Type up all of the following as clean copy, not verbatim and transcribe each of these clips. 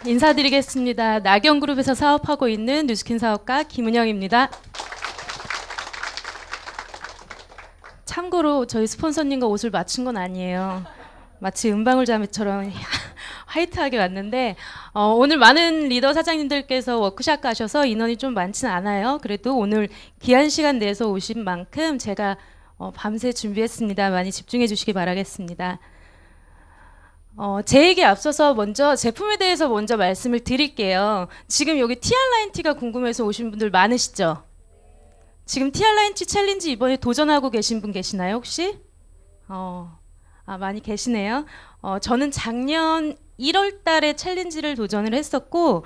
인사드리겠습니다. 나경그룹에서 사업하고 있는 뉴스킨 사업가 김은영입니다. 참고로 저희 스폰서님과 옷을 맞춘 건 아니에요. 마치 은방울자매처럼 화이트하게 왔는데 오늘 많은 리더 사장님들께서 워크샵 가셔서 인원이 좀 많지는 않아요. 그래도 오늘 귀한 시간 내서 오신 만큼 제가 밤새 준비했습니다. 많이 집중해 주시기 바라겠습니다. 제 얘기 앞서서 먼저 제품에 대해서 먼저 말씀을 드릴게요. 지금 여기 TR9T가 궁금해서 오신 분들 많으시죠? 지금 TR9T 챌린지 이번에 도전하고 계신 분 계시나요, 혹시? 많이 계시네요. 저는 작년 1월 달에 챌린지를 도전을 했었고,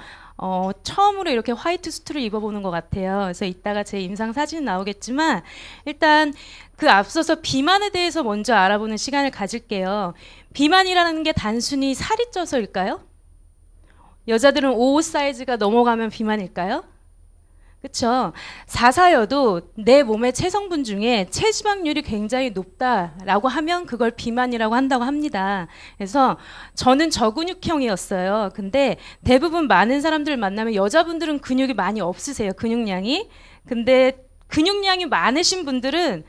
처음으로 이렇게 화이트 수트를 입어보는 것 같아요. 그래서 이따가 제 임상 사진 나오겠지만, 일단 그 앞서서 비만에 대해서 먼저 알아보는 시간을 가질게요. 비만이라는 게 단순히 살이 쪄서일까요? 여자들은 55 사이즈가 넘어가면 비만일까요? 그렇죠. 4사여도 내 몸의 체성분 중에 체지방률이 굉장히 높다라고 하면 그걸 비만이라고 한다고 합니다. 그래서 저는 저근육형이었어요. 근데 대부분 많은 사람들을 만나면 여자분들은 근육이 많이 없으세요. 근육량이. 근데 근육량이 많으신 분들은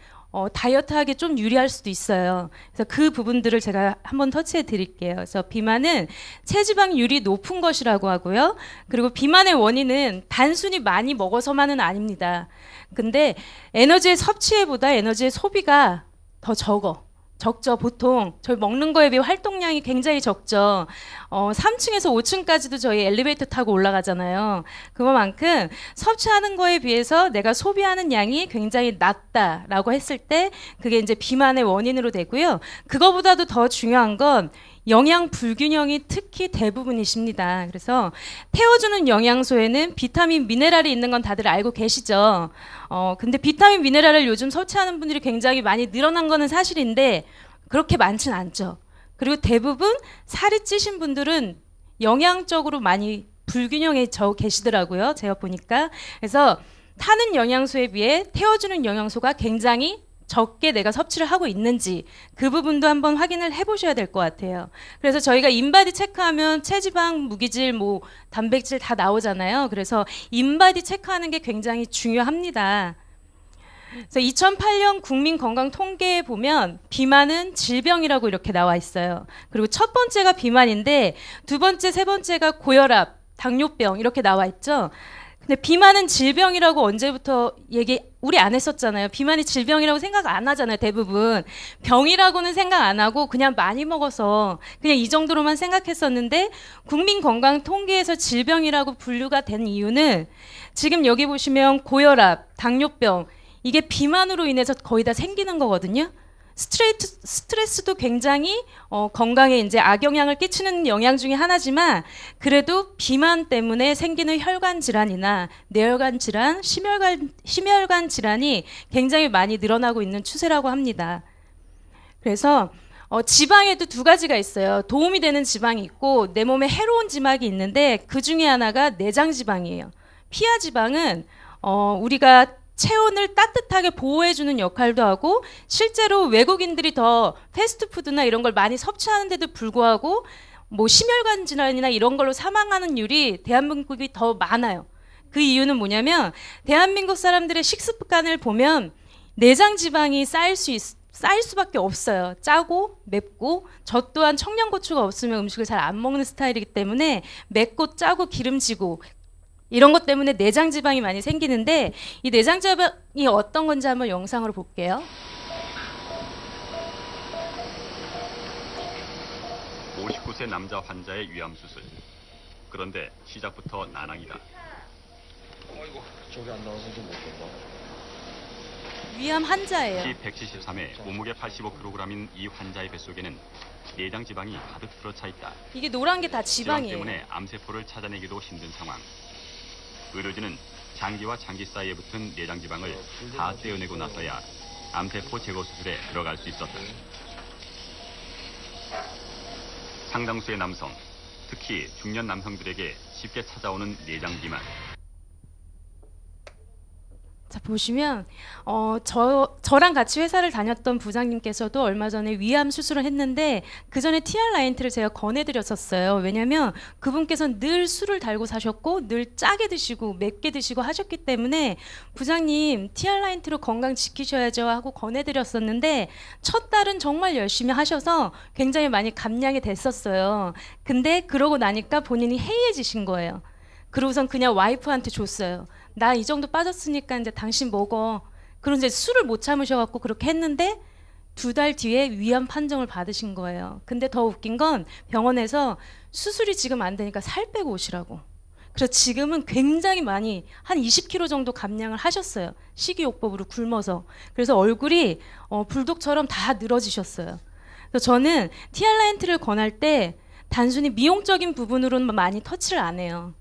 다이어트하기 좀 유리할 수도 있어요. 그래서 그 부분들을 제가 한번 터치해 드릴게요. 그래서 비만은 체지방률이 높은 것이라고 하고요. 그리고 비만의 원인은 단순히 많이 먹어서만은 아닙니다. 근데 에너지의 섭취보다 에너지의 소비가 더 적죠. 보통 저희 먹는 거에 비해 활동량이 굉장히 적죠. 3층에서 5층까지도 저희 엘리베이터 타고 올라가잖아요. 그거만큼 섭취하는 거에 비해서 내가 소비하는 양이 굉장히 낮다라고 했을 때 그게 이제 비만의 원인으로 되고요. 그거보다도 더 중요한 건 영양 불균형이 특히 대부분이십니다. 그래서 태워주는 영양소에는 비타민, 미네랄이 있는 건 다들 알고 계시죠? 근데 비타민, 미네랄을 요즘 섭취하는 분들이 굉장히 많이 늘어난 거는 사실인데 그렇게 많진 않죠. 그리고 대부분 살이 찌신 분들은 영양적으로 많이 불균형에 계시더라고요. 제가 보니까. 그래서 타는 영양소에 비해 태워주는 영양소가 굉장히 적게 내가 섭취를 하고 있는지 그 부분도 한번 확인을 해보셔야 될 것 같아요. 그래서 저희가 인바디 체크하면 체지방, 무기질, 단백질 다 나오잖아요. 그래서 인바디 체크하는 게 굉장히 중요합니다. 그래서 2008년 국민건강통계에 보면 비만은 질병이라고 이렇게 나와 있어요. 그리고 첫 번째가 비만인데 두 번째, 세 번째가 고혈압, 당뇨병 이렇게 나와 있죠. 근데 비만은 질병이라고 언제부터 우리 안 했었잖아요. 비만이 질병이라고 생각 안 하잖아요. 대부분 병이라고는 생각 안 하고 그냥 많이 먹어서 그냥 이 정도로만 생각했었는데 국민건강통계에서 질병이라고 분류가 된 이유는 지금 여기 보시면 고혈압, 당뇨병 이게 비만으로 인해서 거의 다 생기는 거거든요. 스트레스도 굉장히 건강에 이제 악영향을 끼치는 영양 중에 하나지만 그래도 비만 때문에 생기는 혈관 질환이나 뇌혈관 질환, 심혈관 질환이 굉장히 많이 늘어나고 있는 추세라고 합니다. 그래서 지방에도 두 가지가 있어요. 도움이 되는 지방이 있고 내 몸에 해로운 지방이 있는데 그 중에 하나가 내장 지방이에요. 피하 지방은 우리가 체온을 따뜻하게 보호해주는 역할도 하고 실제로 외국인들이 더 패스트푸드나 이런 걸 많이 섭취하는데도 불구하고 심혈관 질환이나 이런 걸로 사망하는 율이 대한민국이 더 많아요. 그 이유는 뭐냐면 대한민국 사람들의 식습관을 보면 내장 지방이 쌓일 수밖에 없어요. 짜고 맵고 저 또한 청양고추가 없으면 음식을 잘 안 먹는 스타일이기 때문에 맵고 짜고 기름지고 이런 것 때문에 내장 지방이 많이 생기는데 이 내장 지방이 어떤 건지 한번 영상으로 볼게요. 59세 남자 환자의 위암 수술. 그런데 시작부터 난항이다. 아이고 저기 안 나와서 좀 못 본다. 위암 환자예요. 키 173에 몸무게 85kg인 이 환자의 뱃속에는 내장 지방이 가득 들어차 있다. 이게 노란 게 다 지방 지방이에요. 때문에 암세포를 찾아내기도 힘든 상황. 의료진은 장기와 장기 사이에 붙은 내장 지방을 다 떼어내고 나서야 암세포 제거 수술에 들어갈 수 있었다. 상당수의 남성, 특히 중년 남성들에게 쉽게 찾아오는 내장 비만. 자, 보시면 저랑 같이 회사를 다녔던 부장님께서도 얼마 전에 위암 수술을 했는데 그 전에 TR 라인트를 제가 권해드렸었어요. 왜냐하면 그분께서는 늘 술을 달고 사셨고 늘 짜게 드시고 맵게 드시고 하셨기 때문에 부장님 TR 라인트로 건강 지키셔야죠 하고 권해드렸었는데 첫 달은 정말 열심히 하셔서 굉장히 많이 감량이 됐었어요. 근데 그러고 나니까 본인이 해이해지신 거예요. 그러고선 그냥 와이프한테 줬어요. 나 이 정도 빠졌으니까 이제 당신 먹어. 그런 이제 술을 못 참으셔갖고 그렇게 했는데 2달 뒤에 위암 판정을 받으신 거예요. 근데 더 웃긴 건 병원에서 수술이 지금 안 되니까 살 빼고 오시라고. 그래서 지금은 굉장히 많이 한 20kg 정도 감량을 하셨어요. 식이요법으로 굶어서. 그래서 얼굴이 불독처럼 다 늘어지셨어요. 그래서 저는 티알라엔트를 권할 때 단순히 미용적인 부분으로는 많이 터치를 안 해요.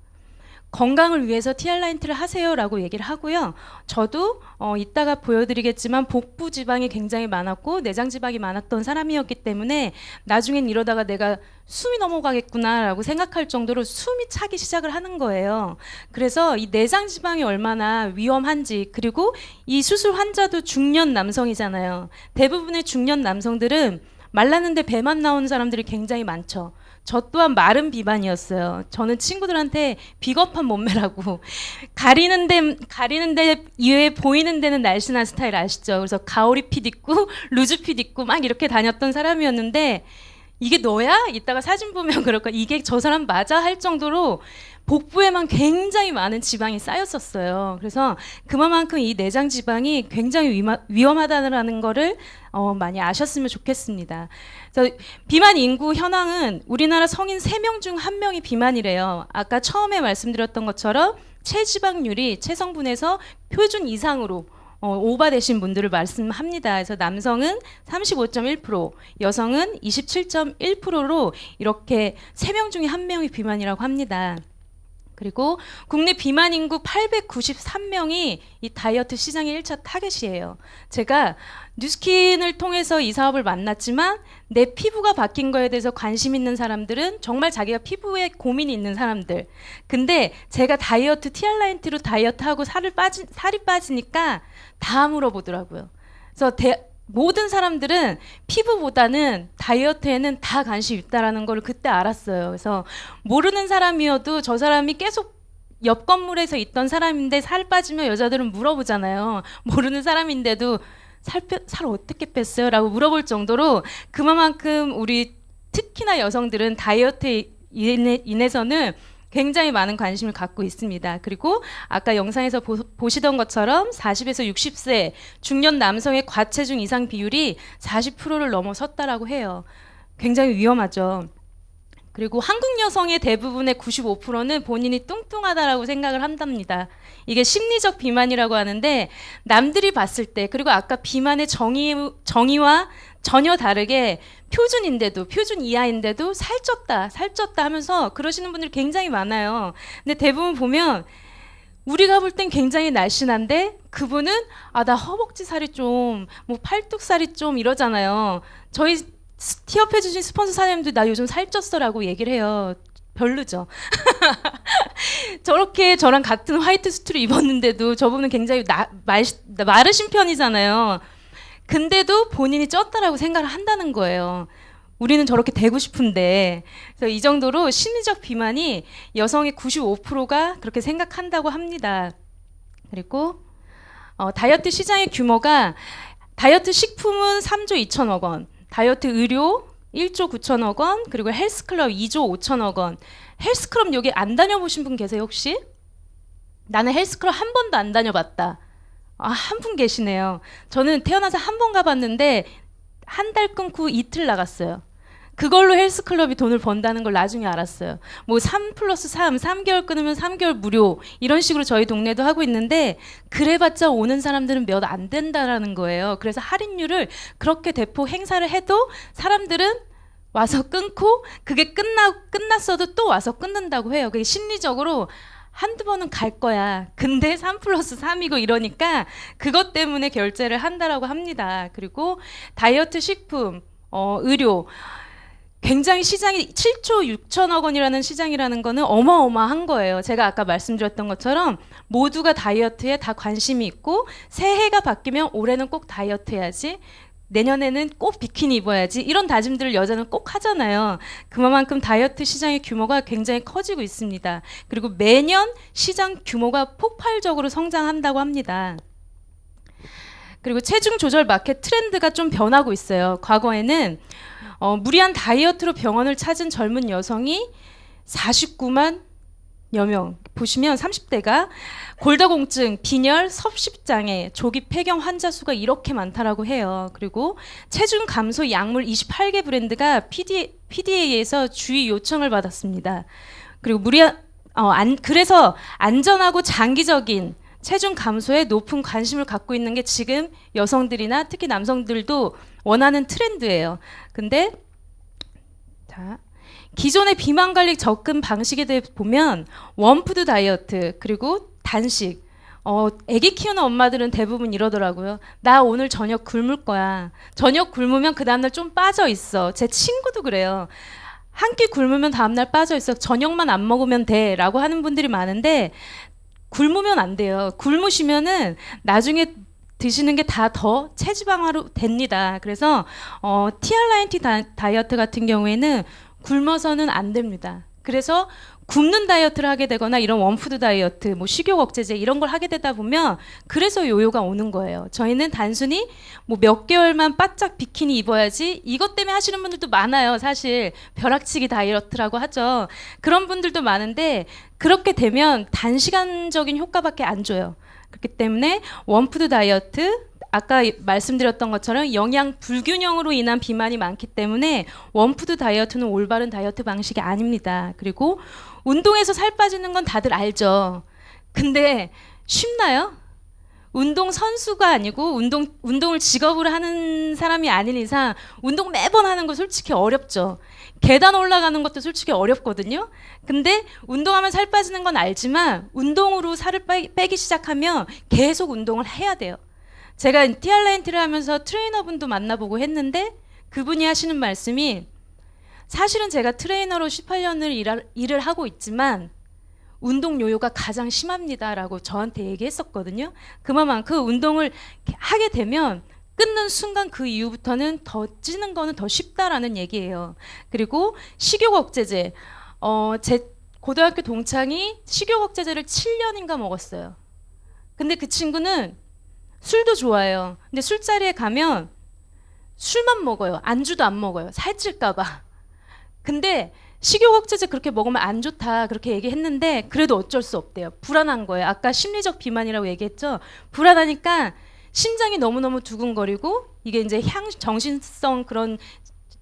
건강을 위해서 티알라인트를 하세요라고 얘기를 하고요. 저도 이따가 보여드리겠지만 복부 지방이 굉장히 많았고 내장 지방이 많았던 사람이었기 때문에 나중엔 이러다가 내가 숨이 넘어가겠구나라고 생각할 정도로 숨이 차기 시작을 하는 거예요. 그래서 이 내장 지방이 얼마나 위험한지, 그리고 이 수술 환자도 중년 남성이잖아요. 대부분의 중년 남성들은 말랐는데 배만 나오는 사람들이 굉장히 많죠. 저 또한 마른 비만이었어요. 저는 친구들한테 비겁한 몸매라고 가리는 데 이외에 보이는 데는 날씬한 스타일 아시죠? 그래서 가오리 핏 입고 루즈 핏 입고 막 이렇게 다녔던 사람이었는데 이게 너야? 이따가 사진 보면 그럴 거야. 이게 저 사람 맞아? 할 정도로 복부에만 굉장히 많은 지방이 쌓였었어요. 그래서 그만큼 이 내장 지방이 굉장히 위험하다는 거를 많이 아셨으면 좋겠습니다. 그래서 비만 인구 현황은 우리나라 성인 3명 중 1명이 비만이래요. 아까 처음에 말씀드렸던 것처럼 체지방률이 체성분에서 표준 이상으로 오버되신 분들을 말씀합니다. 그래서 남성은 35.1%, 여성은 27.1%로 이렇게 3명 중에 1명이 비만이라고 합니다. 그리고 국내 비만 인구 893명이 이 다이어트 시장의 1차 타겟이에요. 제가 뉴스킨을 통해서 이 사업을 만났지만 내 피부가 바뀐 거에 대해서 관심 있는 사람들은 정말 자기가 피부에 고민이 있는 사람들. 근데 제가 다이어트 티알라인트로 다이어트하고 살이 빠지니까 다 물어보더라고요. 그래서 모든 사람들은 피부보다는 다이어트에는 다 관심이 있다라는 걸 그때 알았어요. 그래서 모르는 사람이어도 저 사람이 계속 옆 건물에서 있던 사람인데 살 빠지면 여자들은 물어보잖아요. 모르는 사람인데도 살 어떻게 뺐어요? 라고 물어볼 정도로 그만큼 우리 특히나 여성들은 다이어트에 인해서는 굉장히 많은 관심을 갖고 있습니다. 그리고 아까 영상에서 보시던 것처럼 40에서 60세 중년 남성의 과체중 이상 비율이 40%를 넘어섰다라고 해요. 굉장히 위험하죠. 그리고 한국 여성의 대부분의 95%는 본인이 뚱뚱하다라고 생각을 한답니다. 이게 심리적 비만이라고 하는데 남들이 봤을 때, 그리고 아까 비만의 정의와 전혀 다르게 표준인데도, 표준 이하인데도 살쪘다 하면서 그러시는 분들이 굉장히 많아요. 근데 대부분 보면 우리가 볼 땐 굉장히 날씬한데 그분은 나 허벅지 살이 좀, 뭐 팔뚝 살이 좀 이러잖아요. 저희 티업 해주신 스폰서 사장님도 나 요즘 살쪘어라고 얘기를 해요. 별로죠. 저렇게 저랑 같은 화이트 수트를 입었는데도 저분은 굉장히 마르신 편이잖아요. 근데도 본인이 쪘다라고 생각을 한다는 거예요. 우리는 저렇게 되고 싶은데. 그래서 이 정도로 심리적 비만이 여성의 95%가 그렇게 생각한다고 합니다. 그리고 다이어트 시장의 규모가 다이어트 식품은 3조 2천억 원, 다이어트 의료 1조 9천억 원, 그리고 헬스클럽 2조 5천억 원. 헬스클럽 여기 안 다녀보신 분 계세요 혹시? 나는 헬스클럽 한 번도 안 다녀봤다. 한 분 계시네요. 저는 태어나서 한 번 가봤는데 한 달 끊고 이틀 나갔어요. 그걸로 헬스클럽이 돈을 번다는 걸 나중에 알았어요. 뭐 3+3, 3개월 끊으면 3개월 무료 이런 식으로 저희 동네도 하고 있는데 그래봤자 오는 사람들은 몇 안 된다라는 거예요. 그래서 할인율을 그렇게 대폭 행사를 해도 사람들은 와서 끊고 그게 끝났어도 또 와서 끊는다고 해요. 그게 심리적으로 한두 번은 갈 거야. 근데 3+3이고 이러니까 그것 때문에 결제를 한다라고 합니다. 그리고 다이어트 식품, 의료. 굉장히 시장이 7조 6천억 원이라는 시장이라는 거는 어마어마한 거예요. 제가 아까 말씀드렸던 것처럼 모두가 다이어트에 다 관심이 있고 새해가 바뀌면 올해는 꼭 다이어트 해야지. 내년에는 꼭 비키니 입어야지. 이런 다짐들을 여자는 꼭 하잖아요. 그만큼 다이어트 시장의 규모가 굉장히 커지고 있습니다. 그리고 매년 시장 규모가 폭발적으로 성장한다고 합니다. 그리고 체중 조절 마켓 트렌드가 좀 변하고 있어요. 과거에는 무리한 다이어트로 병원을 찾은 젊은 여성이 49만 여 명. 보시면 30대가 골다공증, 빈혈, 섭식장애, 조기 폐경 환자 수가 이렇게 많다라고 해요. 그리고 체중 감소 약물 28개 브랜드가 PDA에서 주의 요청을 받았습니다. 그리고 그래서 안전하고 장기적인 체중 감소에 높은 관심을 갖고 있는 게 지금 여성들이나 특히 남성들도 원하는 트렌드예요. 근데 자, 기존의 비만 관리 접근 방식에 대해 보면 원푸드 다이어트 그리고 단식. 아기 키우는 엄마들은 대부분 이러더라고요. 나 오늘 저녁 굶을 거야. 저녁 굶으면 그 다음날 좀 빠져 있어. 제 친구도 그래요. 한 끼 굶으면 다음날 빠져 있어. 저녁만 안 먹으면 돼. 라고 하는 분들이 많은데 굶으면 안 돼요. 굶으시면은 나중에 드시는 게 다 더 체지방화로 됩니다. 그래서 TR90 다이어트 같은 경우에는 굶어서는 안 됩니다. 그래서 굶는 다이어트를 하게 되거나 이런 원푸드 다이어트, 뭐 식욕 억제제 이런 걸 하게 되다 보면 그래서 요요가 오는 거예요. 저희는 단순히 뭐 몇 개월만 바짝 비키니 입어야지 이것 때문에 하시는 분들도 많아요. 사실 벼락치기 다이어트라고 하죠. 그런 분들도 많은데 그렇게 되면 단시간적인 효과밖에 안 줘요. 그렇기 때문에 원푸드 다이어트 아까 말씀드렸던 것처럼 영양 불균형으로 인한 비만이 많기 때문에 원푸드 다이어트는 올바른 다이어트 방식이 아닙니다. 그리고 운동해서 살 빠지는 건 다들 알죠. 근데 쉽나요? 운동 선수가 아니고 운동을 직업으로 하는 사람이 아닌 이상 운동 매번 하는 거 솔직히 어렵죠. 계단 올라가는 것도 솔직히 어렵거든요. 근데 운동하면 살 빠지는 건 알지만 운동으로 살을 빼기 시작하면 계속 운동을 해야 돼요. 제가 TR90를 하면서 트레이너분도 만나보고 했는데 그분이 하시는 말씀이 사실은 제가 트레이너로 18년을 일을 하고 있지만 운동 요요가 가장 심합니다라고 저한테 얘기했었거든요. 그만큼 운동을 하게 되면 끊는 순간 그 이후부터는 더 찌는 거는 더 쉽다라는 얘기예요. 그리고 식욕 억제제. 제 고등학교 동창이 식욕 억제제를 7년인가 먹었어요. 근데 그 친구는 술도 좋아해요. 근데 술자리에 가면 술만 먹어요. 안주도 안 먹어요. 살찔까 봐. 근데 식욕 억제제 그렇게 먹으면 안 좋다 그렇게 얘기했는데 그래도 어쩔 수 없대요. 불안한 거예요. 아까 심리적 비만이라고 얘기했죠. 불안하니까 심장이 너무너무 두근거리고 이게 이제 정신성 그런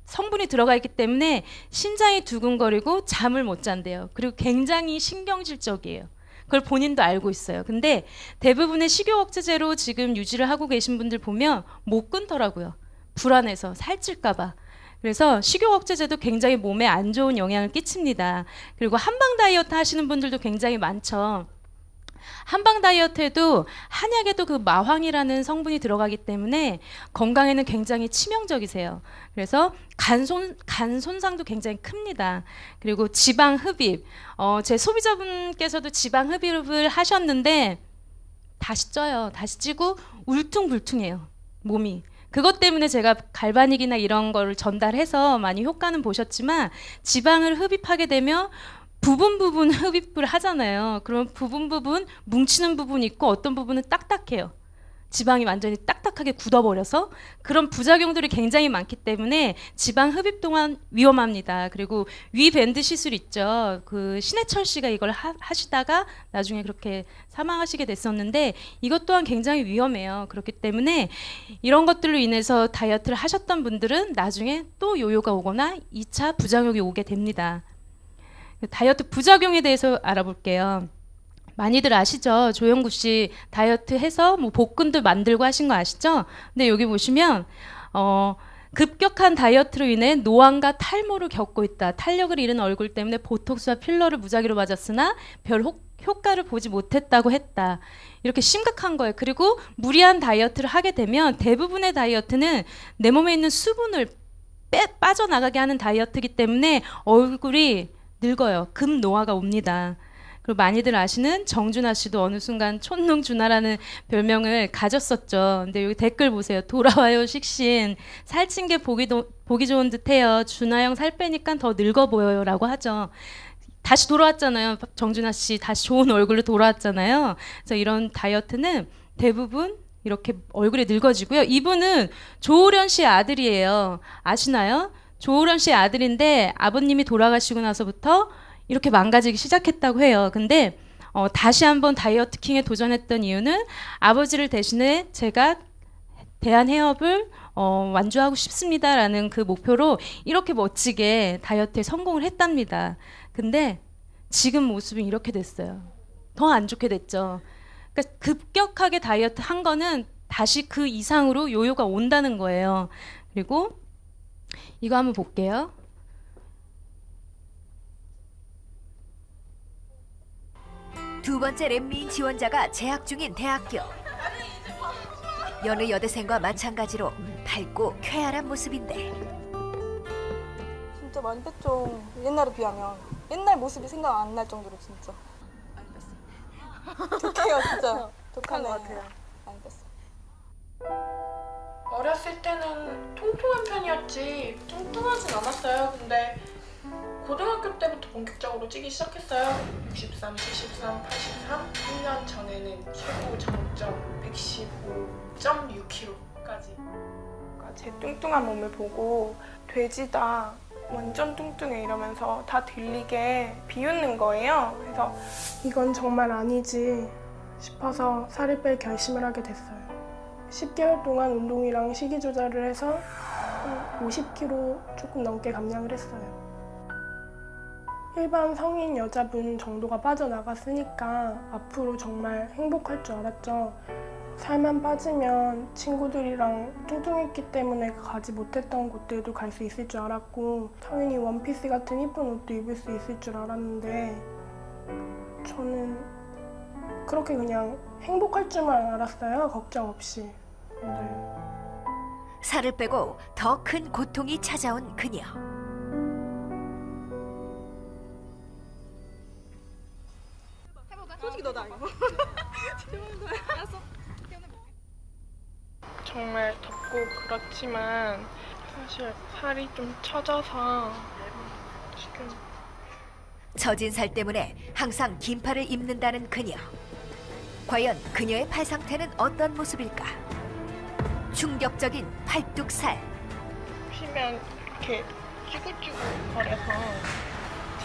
성분이 들어가 있기 때문에 심장이 두근거리고 잠을 못 잔대요. 그리고 굉장히 신경질적이에요. 그걸 본인도 알고 있어요. 근데 대부분의 식욕 억제제로 지금 유지를 하고 계신 분들 보면 못 끊더라고요. 불안해서 살찔까 봐. 그래서 식욕 억제제도 굉장히 몸에 안 좋은 영향을 끼칩니다. 그리고 한방 다이어트 하시는 분들도 굉장히 많죠. 한방 다이어트에도 한약에도 그 마황이라는 성분이 들어가기 때문에 건강에는 굉장히 치명적이세요. 그래서 간 손상도 굉장히 큽니다. 그리고 지방 흡입. 제 소비자분께서도 지방 흡입을 하셨는데 다시 쪄요. 다시 찌고 울퉁불퉁해요. 몸이. 그것 때문에 제가 갈바닉이나 이런 거를 전달해서 많이 효과는 보셨지만 지방을 흡입하게 되면 부분 흡입을 하잖아요. 그럼 부분 뭉치는 부분이 있고 어떤 부분은 딱딱해요. 지방이 완전히 딱딱하게 굳어버려서 그런 부작용들이 굉장히 많기 때문에 지방 흡입 동안 위험합니다. 그리고 위밴드 시술 있죠. 그 신해철 씨가 이걸 하시다가 나중에 그렇게 사망하시게 됐었는데 이것 또한 굉장히 위험해요. 그렇기 때문에 이런 것들로 인해서 다이어트를 하셨던 분들은 나중에 또 요요가 오거나 2차 부작용이 오게 됩니다. 다이어트 부작용에 대해서 알아볼게요. 많이들 아시죠? 조영구 씨 다이어트 해서 뭐 복근도 만들고 하신 거 아시죠? 근데 여기 보시면 급격한 다이어트로 인해 노안과 탈모를 겪고 있다. 탄력을 잃은 얼굴 때문에 보톡스와 필러를 무작위로 맞았으나 별 효과를 보지 못했다고 했다. 이렇게 심각한 거예요. 그리고 무리한 다이어트를 하게 되면 대부분의 다이어트는 내 몸에 있는 수분을 빠져나가게 하는 다이어트이기 때문에 얼굴이 늙어요. 급노화가 옵니다. 그리고 많이들 아시는 정준하 씨도 어느 순간 촌농준하라는 별명을 가졌었죠. 근데 여기 댓글 보세요. 돌아와요 식신. 살찐 게 보기 좋은 듯해요. 준하 형 살 빼니까 더 늙어 보여요라고 하죠. 다시 돌아왔잖아요. 정준하 씨 다시 좋은 얼굴로 돌아왔잖아요. 그래서 이런 다이어트는 대부분 이렇게 얼굴이 늙어지고요. 이분은 조우련 씨의 아들이에요. 아시나요? 조우련 씨의 아들인데 아버님이 돌아가시고 나서부터 이렇게 망가지기 시작했다고 해요. 근데 다시 한번 다이어트 킹에 도전했던 이유는 아버지를 대신해 제가 대한해협을 완주하고 싶습니다라는 그 목표로 이렇게 멋지게 다이어트에 성공을 했답니다. 근데 지금 모습은 이렇게 됐어요. 더 안 좋게 됐죠. 그러니까 급격하게 다이어트 한 거는 다시 그 이상으로 요요가 온다는 거예요. 그리고 이거 한번 볼게요. 두 번째 렛미인 지원자가 재학 중인 대학교. 여느 여대생과 마찬가지로 밝고 쾌활한 모습인데 진짜 많이 뺐죠. 옛날에 비하면. 옛날 모습이 생각 안 날 정도로 진짜. 많이 뺐어요. 독해요 진짜. 독한 것 같아요. 많이 뺐어요. 어렸을 때는 통통한 편이었지 뚱뚱하진 않았어요. 근데 고등학교 때부터 본격적으로 찌기 시작했어요. 63, 73, 83, 1년 전에는 최고 정점 115.6kg까지. 제 뚱뚱한 몸을 보고 돼지다, 완전 뚱뚱해 이러면서 다 들리게 비웃는 거예요. 그래서 이건 정말 아니지 싶어서 살을 뺄 결심을 하게 됐어요. 10개월 동안 운동이랑 식이 조절을 해서 50kg 조금 넘게 감량을 했어요. 일반 성인 여자분 정도가 빠져나갔으니까 앞으로 정말 행복할 줄 알았죠. 살만 빠지면 친구들이랑 뚱뚱했기 때문에 가지 못했던 곳들도 갈 수 있을 줄 알았고 당연히 원피스 같은 이쁜 옷도 입을 수 있을 줄 알았는데 저는 그렇게 그냥 행복할 줄만 알았어요. 걱정 없이. 네. 살을 빼고 더 큰 고통이 찾아온 그녀. 솔직히 너다 이거. 정말 덥고 그렇지만 사실 살이 좀 처져서 지금 처진 살 때문에 항상 긴팔을 입는다는 그녀. 과연 그녀의 팔 상태는 어떤 모습일까? 충격적인 팔뚝살. 쉬면 이렇게 쭈글쭈글거려서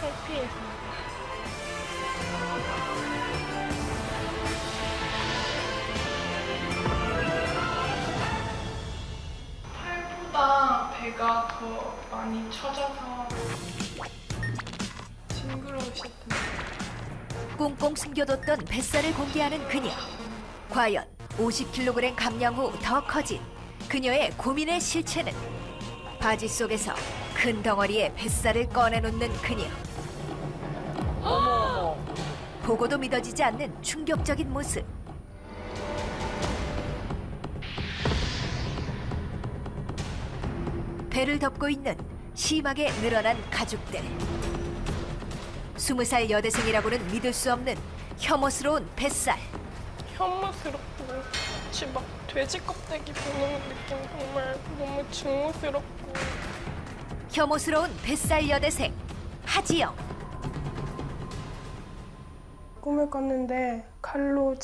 창피해서. 팔보다 배가 더 많이 처져서 징그러우실 텐데. 꽁꽁 숨겨뒀던 뱃살을 공개하는 그녀. 과연 50kg 감량 후 더 커진 그녀의 고민의 실체는? 바지 속에서 큰 덩어리의 뱃살을 꺼내놓는 그녀. 보고도 믿어지지 않는 충격적인 모습. 배를 덮고 있는 심하게 늘어난 가죽들. 20살 여대생이라고는 믿을 수 없는 혐오스러운 뱃살. 혐오스럽고 마치 막 돼지 껍데기 보는 느낌. 정말 너무 증오스럽고. 혐오스러운 뱃살 여대생 하지영. 꿈을 꿨는데 칼로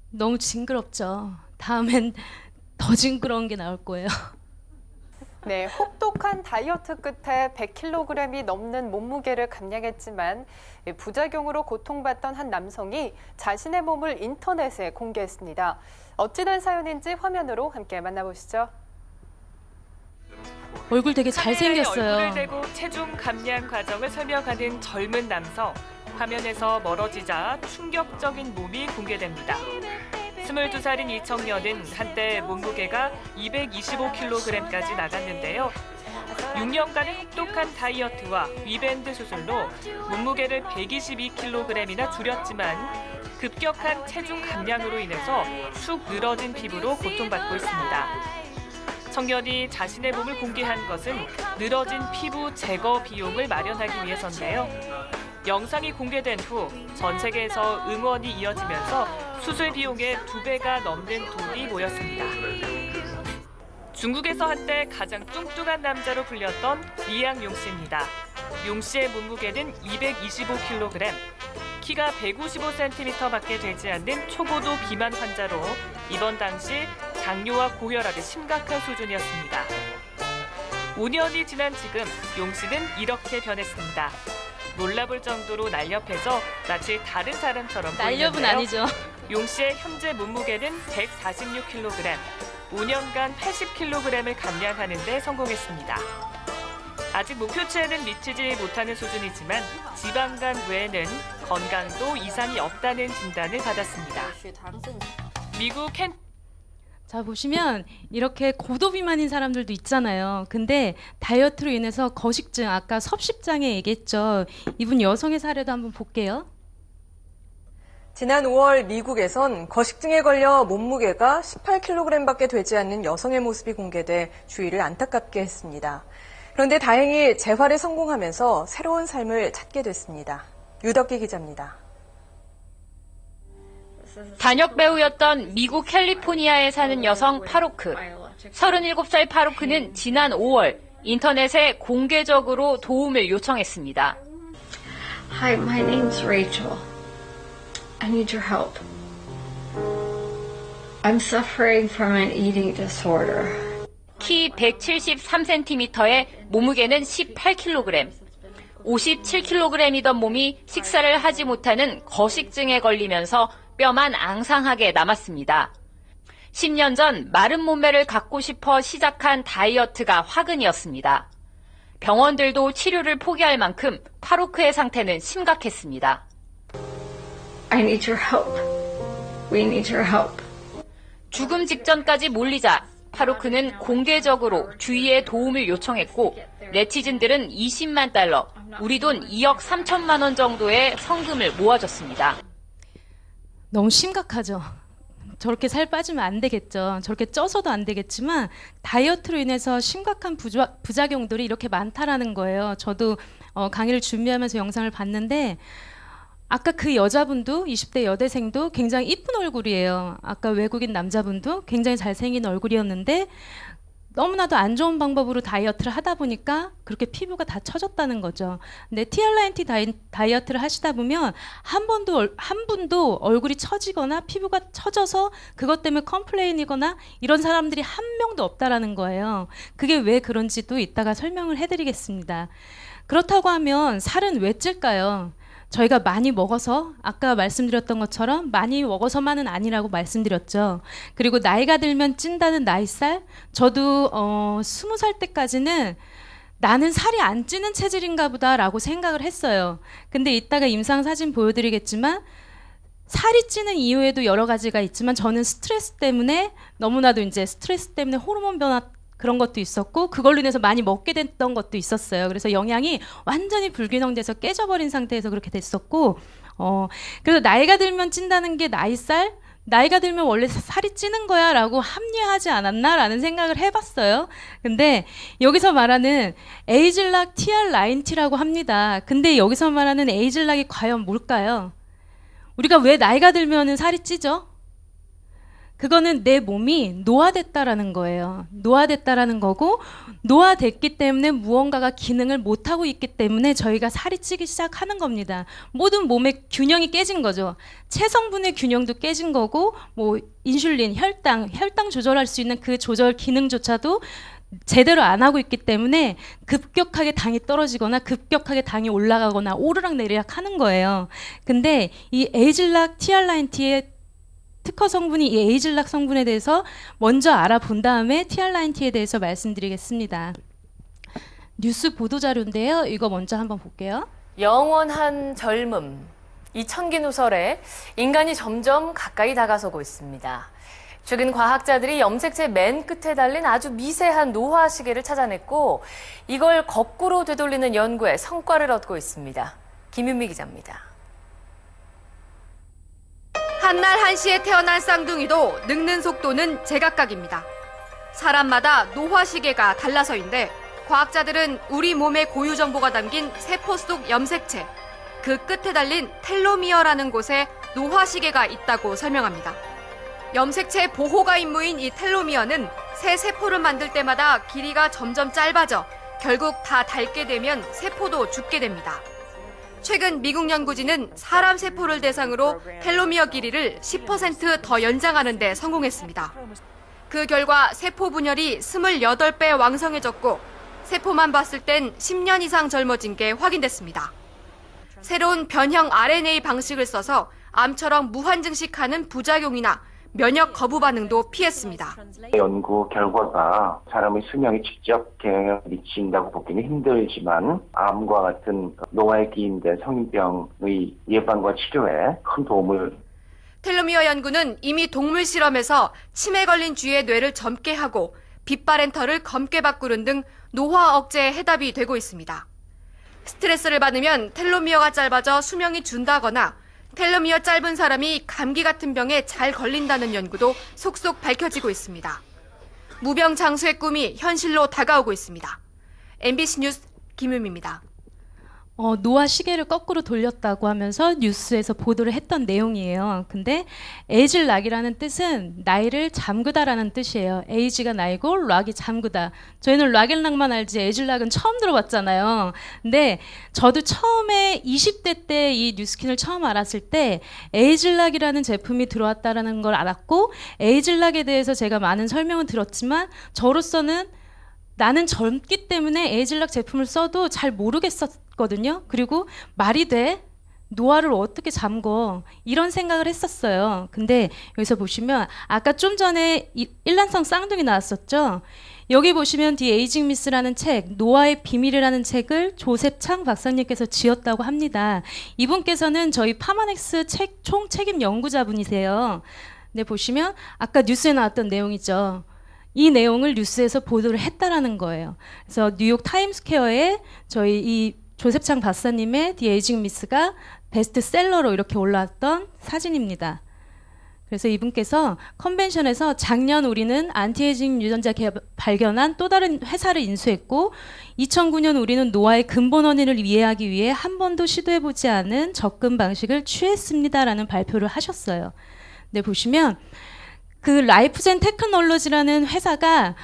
너무 징그럽죠. 다음엔 더 징그러운 게 나올 거예요. 네, 혹독한 다이어트 끝에 100kg이 넘는 몸무게를 감량했지만 부작용으로 고통받던 한 남성이 자신의 몸을 인터넷에 공개했습니다. 어찌된 사연인지 화면으로 함께 만나보시죠. 얼굴 되게 카메라에 잘생겼어요. 얼굴을 대고 체중 감량 과정을 설명하는 젊은 남성. 화면에서 멀어지자 충격적인 몸이 공개됩니다. 22살인 이 청년은 한때 몸무게가 225kg까지 나갔는데요. 6년간의 혹독한 다이어트와 위밴드 수술로 몸무게를 122kg이나 줄였지만 급격한 체중 감량으로 인해서 쑥 늘어진 피부로 고통받고 있습니다. 청년이 자신의 몸을 공개한 것은 늘어진 피부 제거 비용을 마련하기 위해서인데요. 영상이 공개된 후 전 세계에서 응원이 이어지면서 수술 비용의 2배가 넘는 돈이 모였습니다. 중국에서 한때 가장 뚱뚱한 남자로 불렸던 리양용 씨입니다. 용 씨의 몸무게는 225kg, 키가 155cm밖에 되지 않는 초고도 비만 환자로 입원 당시 당뇨와 고혈압이 심각한 수준이었습니다. 5년이 지난 지금 용 씨는 이렇게 변했습니다. 놀라볼 정도로 날렵해져 마치 다른 사람처럼 날렵은 보이는데요. 아니죠. 용 씨의 현재 몸무게는 146kg, 5년간 80kg을 감량하는 데 성공했습니다. 아직 목표치에는 미치지 못하는 수준이지만 지방간 외에는 건강도 이상이 없다는 진단을 받았습니다. 미국 켄 자, 보시면 이렇게 고도 비만인 사람들도 있잖아요. 근데 다이어트로 인해서 거식증, 아까 섭식장애 얘기했죠. 이분 여성의 사례도 한번 볼게요. 지난 5월 미국에선 거식증에 걸려 몸무게가 18kg밖에 되지 않는 여성의 모습이 공개돼 주위를 안타깝게 했습니다. 그런데 다행히 재활에 성공하면서 새로운 삶을 찾게 됐습니다. 유덕기 기자입니다. 단역 배우였던 미국 캘리포니아에 사는 여성 파로크. 37살 파로크는 지난 5월 인터넷에 공개적으로 도움을 요청했습니다. Hi, my name's Rachel. I need your help. I'm suffering from an eating disorder. 키 173cm에 몸무게는 18kg. 57kg이던 몸이 식사를 하지 못하는 거식증에 걸리면서 뼈만 앙상하게 남았습니다. 10년 전 마른 몸매를 갖고 싶어 시작한 다이어트가 화근이었습니다. 병원들도 치료를 포기할 만큼 파로크의 상태는 심각했습니다. I need your help. We need your help. 죽음 직전까지 몰리자 파로크는 공개적으로 주위에 도움을 요청했고 네티즌들은 20만 달러, 우리 돈 2억 3천만 원 정도의 성금을 모아줬습니다. 너무 심각하죠. 저렇게 살 빠지면 안 되겠죠. 저렇게 쪄서도 안 되겠지만 다이어트로 인해서 심각한 부작용들이 이렇게 많다라는 거예요. 저도 강의를 준비하면서 영상을 봤는데 아까 그 여자분도 20대 여대생도 굉장히 이쁜 얼굴이에요. 아까 외국인 남자분도 굉장히 잘생긴 얼굴이었는데 너무나도 안 좋은 방법으로 다이어트를 하다 보니까 그렇게 피부가 다 처졌다는 거죠. 근데 TR90 다이어트를 하시다 보면 한 분도 얼굴이 처지거나 피부가 처져서 그것 때문에 컴플레인이거나 이런 사람들이 한 명도 없다라는 거예요. 그게 왜 그런지도 이따가 설명을 해드리겠습니다. 그렇다고 하면 살은 왜 찔까요? 저희가 많이 먹어서 아까 말씀드렸던 것처럼 많이 먹어서만은 아니라고 말씀드렸죠. 그리고 나이가 들면 찐다는 나이살, 저도 20살 때까지는 나는 살이 안 찌는 체질인가 보다라고 생각을 했어요. 근데 이따가 임상 사진 보여드리겠지만 살이 찌는 이유에도 여러 가지가 있지만 저는 스트레스 때문에 너무나도 이제 스트레스 때문에 호르몬 변화 그런 것도 있었고 그걸로 인해서 많이 먹게 됐던 것도 있었어요. 그래서 영양이 완전히 불균형돼서 깨져버린 상태에서 그렇게 됐었고 그래서 나이가 들면 찐다는 게 나이가 들면 원래 살이 찌는 거야 라고 합리화하지 않았나 라는 생각을 해봤어요. 근데 여기서 말하는 에이즐락 TR90라고 합니다. 근데 여기서 말하는 에이즐락이 과연 뭘까요? 우리가 왜 나이가 들면은 살이 찌죠? 그거는 내 몸이 노화됐다라는 거예요. 노화됐다라는 거고 노화됐기 때문에 무언가가 기능을 못하고 있기 때문에 저희가 살이 찌기 시작하는 겁니다. 모든 몸의 균형이 깨진 거죠. 체성분의 균형도 깨진 거고 뭐 인슐린, 혈당 조절할 수 있는 그 조절 기능조차도 제대로 안 하고 있기 때문에 급격하게 당이 떨어지거나 급격하게 당이 올라가거나 오르락내리락 하는 거예요. 근데 이 에이즐락 TR90의 특허 성분이 이 에이즐락 성분에 대해서 먼저 알아본 다음에 TR90에 대해서 말씀드리겠습니다. 뉴스 보도자료인데요. 이거 먼저 한번 볼게요. 영원한 젊음. 이 천기누설에 인간이 점점 가까이 다가서고 있습니다. 최근 과학자들이 염색체 맨 끝에 달린 아주 미세한 노화 시계를 찾아냈고 이걸 거꾸로 되돌리는 연구에 성과를 얻고 있습니다. 김윤미 기자입니다. 한날 한시에 태어난 쌍둥이도 늙는 속도는 제각각입니다. 사람마다 노화 시계가 달라서인데 과학자들은 우리 몸의 고유 정보가 담긴 세포 속 염색체, 그 끝에 달린 텔로미어라는 곳에 노화 시계가 있다고 설명합니다. 염색체 보호가 임무인 이 텔로미어는 새 세포를 만들 때마다 길이가 점점 짧아져 결국 다 닳게 되면 세포도 죽게 됩니다. 최근 미국 연구진은 사람 세포를 대상으로 텔로미어 길이를 10% 더 연장하는 데 성공했습니다. 그 결과 세포 분열이 28배 왕성해졌고 세포만 봤을 땐 10년 이상 젊어진 게 확인됐습니다. 새로운 변형 RNA 방식을 써서 암처럼 무한증식하는 부작용이나 면역 거부 반응도 피했습니다. 연구 결과가 사람의 수명에 직접 영향을 미친다고 보기는 힘들지만 암과 같은 노화에 기인된 성인병의 예방과 치료에 큰 도움을. 텔로미어 연구는 이미 동물 실험에서 치매 걸린 쥐의 뇌를 젊게 하고 빛바랜 털을 검게 바꾸는 등 노화 억제에 해답이 되고 있습니다. 스트레스를 받으면 텔로미어가 짧아져 수명이 준다거나 텔로미어 짧은 사람이 감기 같은 병에 잘 걸린다는 연구도 속속 밝혀지고 있습니다. 무병장수의 꿈이 현실로 다가오고 있습니다. MBC 뉴스 김유미입니다. 노화 시계를 거꾸로 돌렸다고 하면서 뉴스에서 보도를 했던 내용이에요. 근데 에이즐락이라는 뜻은 나이를 잠그다라는 뜻이에요. 에이지가 나이고 락이 잠그다. 저희는 락앤락만 알지 에이즐락은 처음 들어봤잖아요. 근데 저도 처음에 20대 때 이 뉴스킨을 처음 알았을 때 에이즐락이라는 제품이 들어왔다라는 걸 알았고 에이즐락에 대해서 제가 많은 설명을 들었지만 저로서는 나는 젊기 때문에 에이즐락 제품을 써도 잘 모르겠었거든요. 그리고 말이 돼? 노화를 어떻게 잠궈? 이런 생각을 했었어요. 근데 여기서 보시면 아까 좀 전에 일란성 쌍둥이 나왔었죠. 여기 보시면 디 에이징 미스라는 책, 노화의 비밀이라는 책을 조셉창 박사님께서 지었다고 합니다. 이분께서는 저희 파마넥스 총 책임 연구자분이세요. 근데 보시면 아까 뉴스에 나왔던 내용이죠. 이 내용을 뉴스에서 보도를 했다라는 거예요. 그래서 뉴욕 타임스퀘어에 저희 이 조셉창 박사님의 디 에이징 미스가 베스트셀러로 이렇게 올라왔던 사진입니다. 그래서 이분께서 컨벤션에서 작년 우리는 안티에이징 유전자 발견한 또 다른 회사를 인수했고 2009년 우리는 노화의 근본 원인을 이해하기 위해 한 번도 시도해보지 않은 접근 방식을 취했습니다라는 발표를 하셨어요. 근데 보시면 그 라이프젠 테크놀로지라는 회사가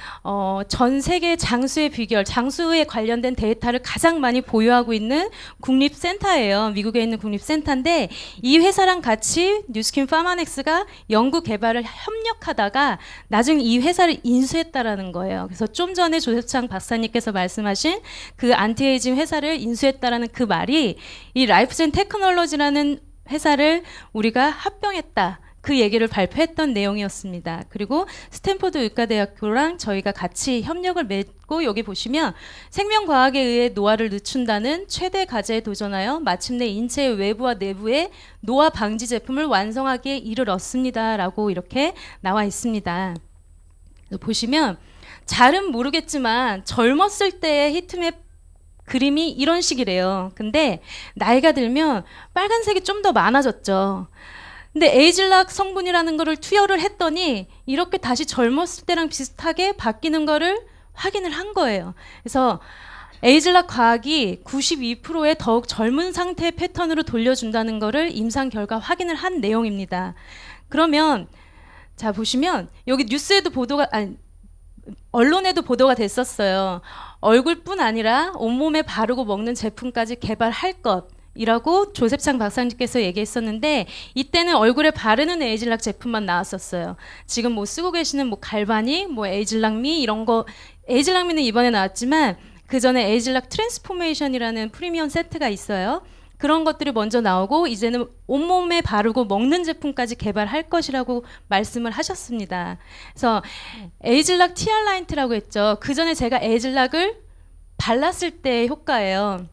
전 세계 장수의 비결, 장수에 관련된 데이터를 가장 많이 보유하고 있는 국립센터예요. 미국에 있는 국립센터인데 이 회사랑 같이 뉴스킨 파마넥스가 연구 개발을 협력하다가 나중에 이 회사를 인수했다라는 거예요. 그래서 좀 전에 조셉창 박사님께서 말씀하신 그 안티에이징 회사를 인수했다라는 그 말이 이 라이프젠 테크놀로지라는 회사를 우리가 합병했다. 그 얘기를 발표했던 내용이었습니다. 그리고 스탠포드 의과대학교랑 저희가 같이 협력을 맺고 여기 보시면 생명과학에 의해 노화를 늦춘다는 최대 과제에 도전하여 마침내 인체의 외부와 내부의 노화 방지 제품을 완성하기에 이르렀습니다. 라고 이렇게 나와 있습니다. 보시면 잘은 모르겠지만 젊었을 때의 히트맵 그림이 이런 식이래요. 근데 나이가 들면 빨간색이 좀 더 많아졌죠. 근데 에이즐락 성분이라는 거를 투여를 했더니 이렇게 다시 젊었을 때랑 비슷하게 바뀌는 거를 확인을 한 거예요. 그래서 에이즐락 과학이 92%의 더욱 젊은 상태의 패턴으로 돌려준다는 거를 임상 결과 확인을 한 내용입니다. 그러면 자 보시면 여기 뉴스에도 언론에도 보도가 됐었어요. 얼굴뿐 아니라 온몸에 바르고 먹는 제품까지 개발할 것. 이라고 조셉창 박사님께서 얘기했었는데 이때는 얼굴에 바르는 에이즐락 제품만 나왔었어요. 지금 뭐 쓰고 계시는 뭐 갈바닉, 뭐 에이즐락미 이런 거 에이즐락미는 이번에 나왔지만 그 전에 에이즐락 트랜스포메이션이라는 프리미엄 세트가 있어요. 그런 것들이 먼저 나오고 이제는 온몸에 바르고 먹는 제품까지 개발할 것이라고 말씀을 하셨습니다. 그래서 에이즐락 티알라인트라고 했죠. 그 전에 제가 에이즐락을 발랐을 때의 효과예요.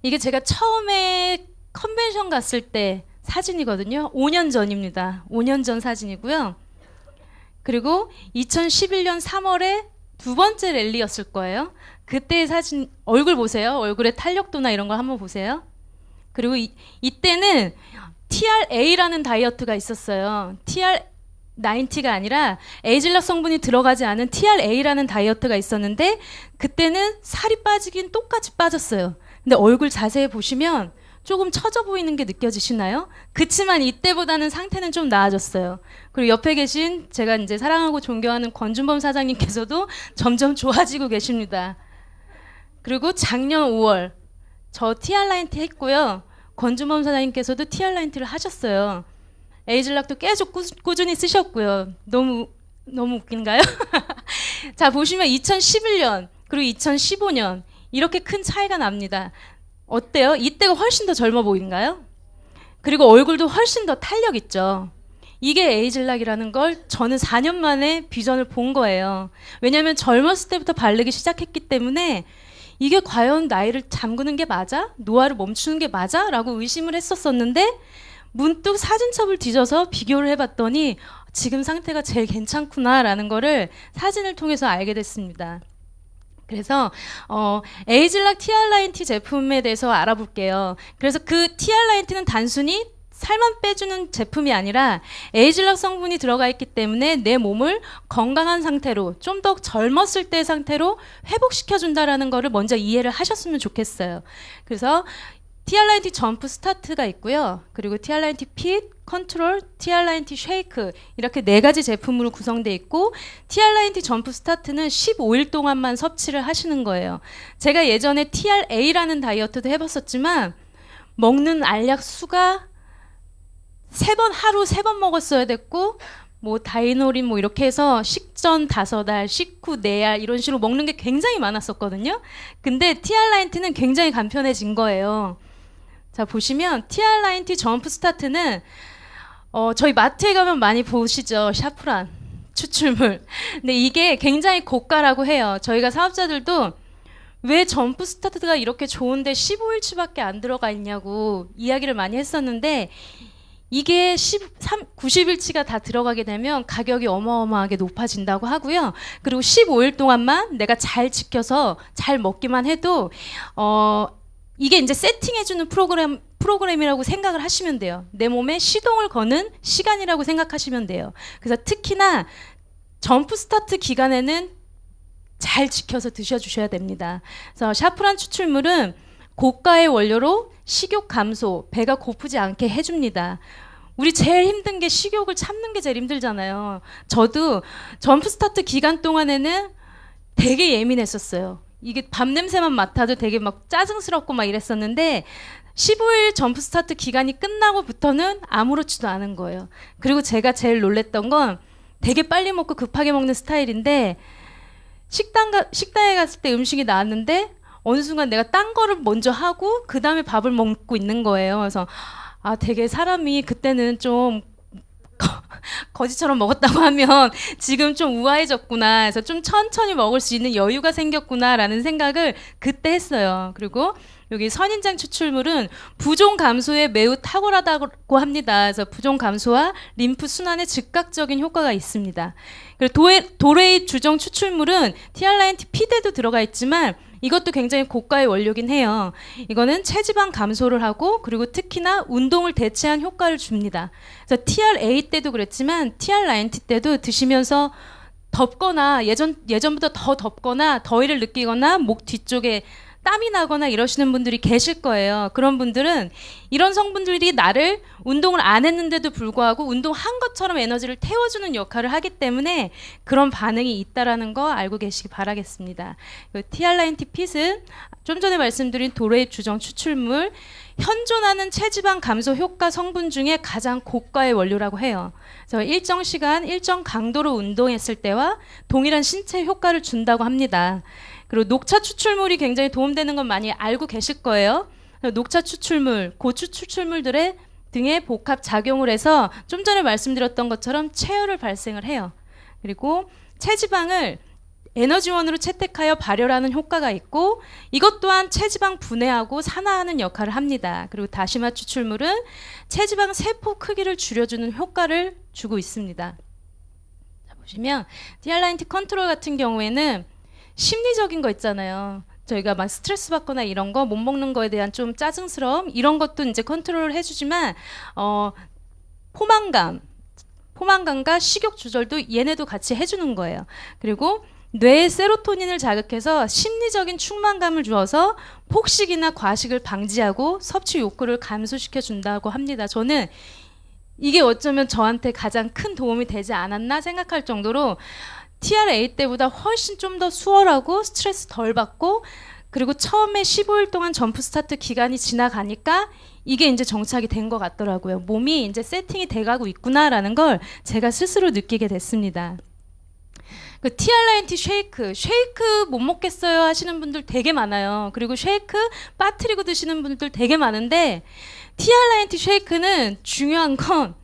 이게 제가 처음에 컨벤션 갔을 때 사진이거든요. 5년 전입니다. 5년 전 사진이고요. 그리고 2011년 3월에 두 번째 랠리였을 거예요. 그때의 사진, 얼굴 보세요. 얼굴의 탄력도나 이런 걸 한번 보세요. 그리고 이때는 TRA라는 다이어트가 있었어요. 90가 아니라 에이즐락 성분이 들어가지 않은 TRA라는 다이어트가 있었는데 그때는 살이 빠지긴 똑같이 빠졌어요. 근데 얼굴 자세히 보시면 조금 처져 보이는 게 느껴지시나요? 그치만 이때보다는 상태는 좀 나아졌어요. 그리고 옆에 계신 제가 이제 사랑하고 존경하는 권준범 사장님께서도 점점 좋아지고 계십니다. 그리고 작년 5월 저 TR라인티 했고요. 권준범 사장님께서도 TR라인티를 하셨어요. 에이즐락도 계속 꾸준히 쓰셨고요. 너무 웃긴가요? 자, 보시면 2011년 그리고 2015년 이렇게 큰 차이가 납니다. 어때요? 이때가 훨씬 더 젊어 보이는가요? 그리고 얼굴도 훨씬 더 탄력 있죠. 이게 에이즐락이라는 걸 저는 4년 만에 비전을 본 거예요. 왜냐하면 젊었을 때부터 바르기 시작했기 때문에 이게 과연 나이를 잠그는 게 맞아? 노화를 멈추는 게 맞아? 라고 의심을 했었었는데 문득 사진첩을 뒤져서 비교를 해봤더니 지금 상태가 제일 괜찮구나라는 거를 사진을 통해서 알게 됐습니다. 그래서 에이즐락 TR라인티 제품에 대해서 알아볼게요. 그래서 그 TR라인티는 단순히 살만 빼주는 제품이 아니라 에이즐락 성분이 들어가 있기 때문에 내 몸을 건강한 상태로 좀 더 젊었을 때의 상태로 회복시켜준다라는 거를 먼저 이해를 하셨으면 좋겠어요. 그래서 TR라인티 점프 스타트가 있고요. 그리고 TR라인티 핏, 컨트롤, TR라인티 쉐이크 이렇게 4가지 제품으로 구성되어 있고 TR라인티 점프 스타트는 15일 동안만 섭취를 하시는 거예요. 제가 예전에 TRA라는 다이어트도 해봤었지만 먹는 알약 수가 하루 3번 먹었어야 됐고 뭐 다이노린 뭐 이렇게 해서 식전 5알, 식후 4알 이런 식으로 먹는 게 굉장히 많았었거든요. 근데 TR라인티는 굉장히 간편해진 거예요. 자, 보시면 TR라인티 점프 스타트는 저희 마트에 가면 많이 보시죠. 샤프란 추출물. 근데 이게 굉장히 고가라고 해요. 저희가 사업자들도 왜 점프 스타트가 이렇게 좋은데 15일치밖에 안 들어가 있냐고 이야기를 많이 했었는데 이게 90일치가 다 들어가게 되면 가격이 어마어마하게 높아진다고 하고요. 그리고 15일 동안만 내가 잘 지켜서 잘 먹기만 해도 이게 이제 세팅해주는 프로그램이라고 생각을 하시면 돼요. 내 몸에 시동을 거는 시간이라고 생각하시면 돼요. 그래서 특히나 점프 스타트 기간에는 잘 지켜서 드셔주셔야 됩니다. 그래서 샤프란 추출물은 고가의 원료로 식욕 감소, 배가 고프지 않게 해줍니다. 우리 제일 힘든 게 식욕을 참는 게 제일 힘들잖아요. 저도 점프 스타트 기간 동안에는 되게 예민했었어요. 이게 밥 냄새만 맡아도 되게 막 짜증스럽고 막 이랬었는데 15일 점프 스타트 기간이 끝나고부터는 아무렇지도 않은 거예요. 그리고 제가 제일 놀랬던 건 되게 빨리 먹고 급하게 먹는 스타일인데 식당에 갔을 때 음식이 나왔는데 어느 순간 내가 딴 거를 먼저 하고 그 다음에 밥을 먹고 있는 거예요. 그래서 되게 사람이 그때는 좀 거지처럼 먹었다고 하면 지금 좀 우아해졌구나. 그래서 좀 천천히 먹을 수 있는 여유가 생겼구나라는 생각을 그때 했어요. 그리고 여기 선인장 추출물은 부종 감소에 매우 탁월하다고 합니다. 그래서 부종 감소와 림프 순환에 즉각적인 효과가 있습니다. 그리고 도레이 주정 추출물은 TR라인티 핏에도 들어가 있지만 이것도 굉장히 고가의 원료긴 해요. 이거는 체지방 감소를 하고 그리고 특히나 운동을 대체한 효과를 줍니다. 그래서 TRA 때도 그랬지만 TR라인티 때도 드시면서 덥거나 예전보다 더 덥거나 더위를 느끼거나 목 뒤쪽에 땀이 나거나 이러시는 분들이 계실 거예요. 그런 분들은 이런 성분들이 나를 운동을 안 했는데도 불구하고 운동한 것처럼 에너지를 태워주는 역할을 하기 때문에 그런 반응이 있다라는 거 알고 계시기 바라겠습니다. TR라인티 핏은 좀 전에 말씀드린 도레이 주정 추출물, 현존하는 체지방 감소 효과 성분 중에 가장 고가의 원료라고 해요. 그래서 일정 시간, 일정 강도로 운동했을 때와 동일한 신체 효과를 준다고 합니다. 그리고 녹차 추출물이 굉장히 도움되는 건 많이 알고 계실 거예요. 녹차 추출물, 고추 추출물들의 등의 복합 작용을 해서 좀 전에 말씀드렸던 것처럼 체열을 발생을 해요. 그리고 체지방을 에너지원으로 채택하여 발열하는 효과가 있고 이것 또한 체지방 분해하고 산화하는 역할을 합니다. 그리고 다시마 추출물은 체지방 세포 크기를 줄여주는 효과를 주고 있습니다. 자, 보시면 TR라인티 컨트롤 같은 경우에는 심리적인 거 있잖아요. 저희가 막 스트레스 받거나 이런 거 못 먹는 거에 대한 좀 짜증스러움 이런 것도 이제 컨트롤을 해주지만 포만감과 식욕 조절도 얘네도 같이 해주는 거예요. 그리고 뇌의 세로토닌을 자극해서 심리적인 충만감을 주어서 폭식이나 과식을 방지하고 섭취 욕구를 감소시켜 준다고 합니다. 저는 이게 어쩌면 저한테 가장 큰 도움이 되지 않았나 생각할 정도로 TRA 때보다 훨씬 좀 더 수월하고 스트레스 덜 받고, 그리고 처음에 15일 동안 점프 스타트 기간이 지나가니까 이게 이제 정착이 된 것 같더라고요. 몸이 이제 세팅이 돼가고 있구나라는 걸 제가 스스로 느끼게 됐습니다. 그 TRINT 쉐이크 못 먹겠어요 하시는 분들 되게 많아요. 그리고 쉐이크 빠뜨리고 드시는 분들 되게 많은데, TRINT 쉐이크는 중요한 건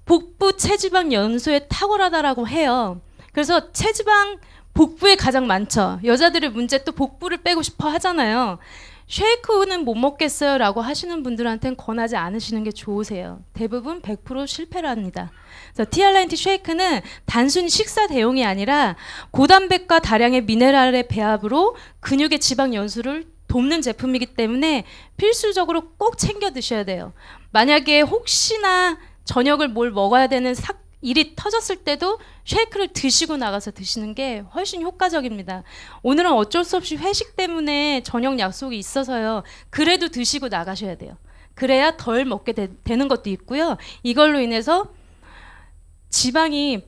복부 체지방 연소에 탁월하다라고 해요. 그래서 체지방 복부에 가장 많죠. 여자들의 문제 또 복부를 빼고 싶어 하잖아요. 쉐이크는 못 먹겠어요 라고 하시는 분들한테는 권하지 않으시는 게 좋으세요. 대부분 100% 실패를 합니다. 그래서 TRINT 쉐이크는 단순히 식사 대용이 아니라 고단백과 다량의 미네랄의 배합으로 근육의 지방 연소를 돕는 제품이기 때문에 필수적으로 꼭 챙겨 드셔야 돼요. 만약에 혹시나 저녁을 뭘 먹어야 되는 일이 터졌을 때도 쉐이크를 드시고 나가서 드시는 게 훨씬 효과적입니다. 오늘은 어쩔 수 없이 회식 때문에 저녁 약속이 있어서요. 그래도 드시고 나가셔야 돼요. 그래야 덜 먹게 되는 것도 있고요. 이걸로 인해서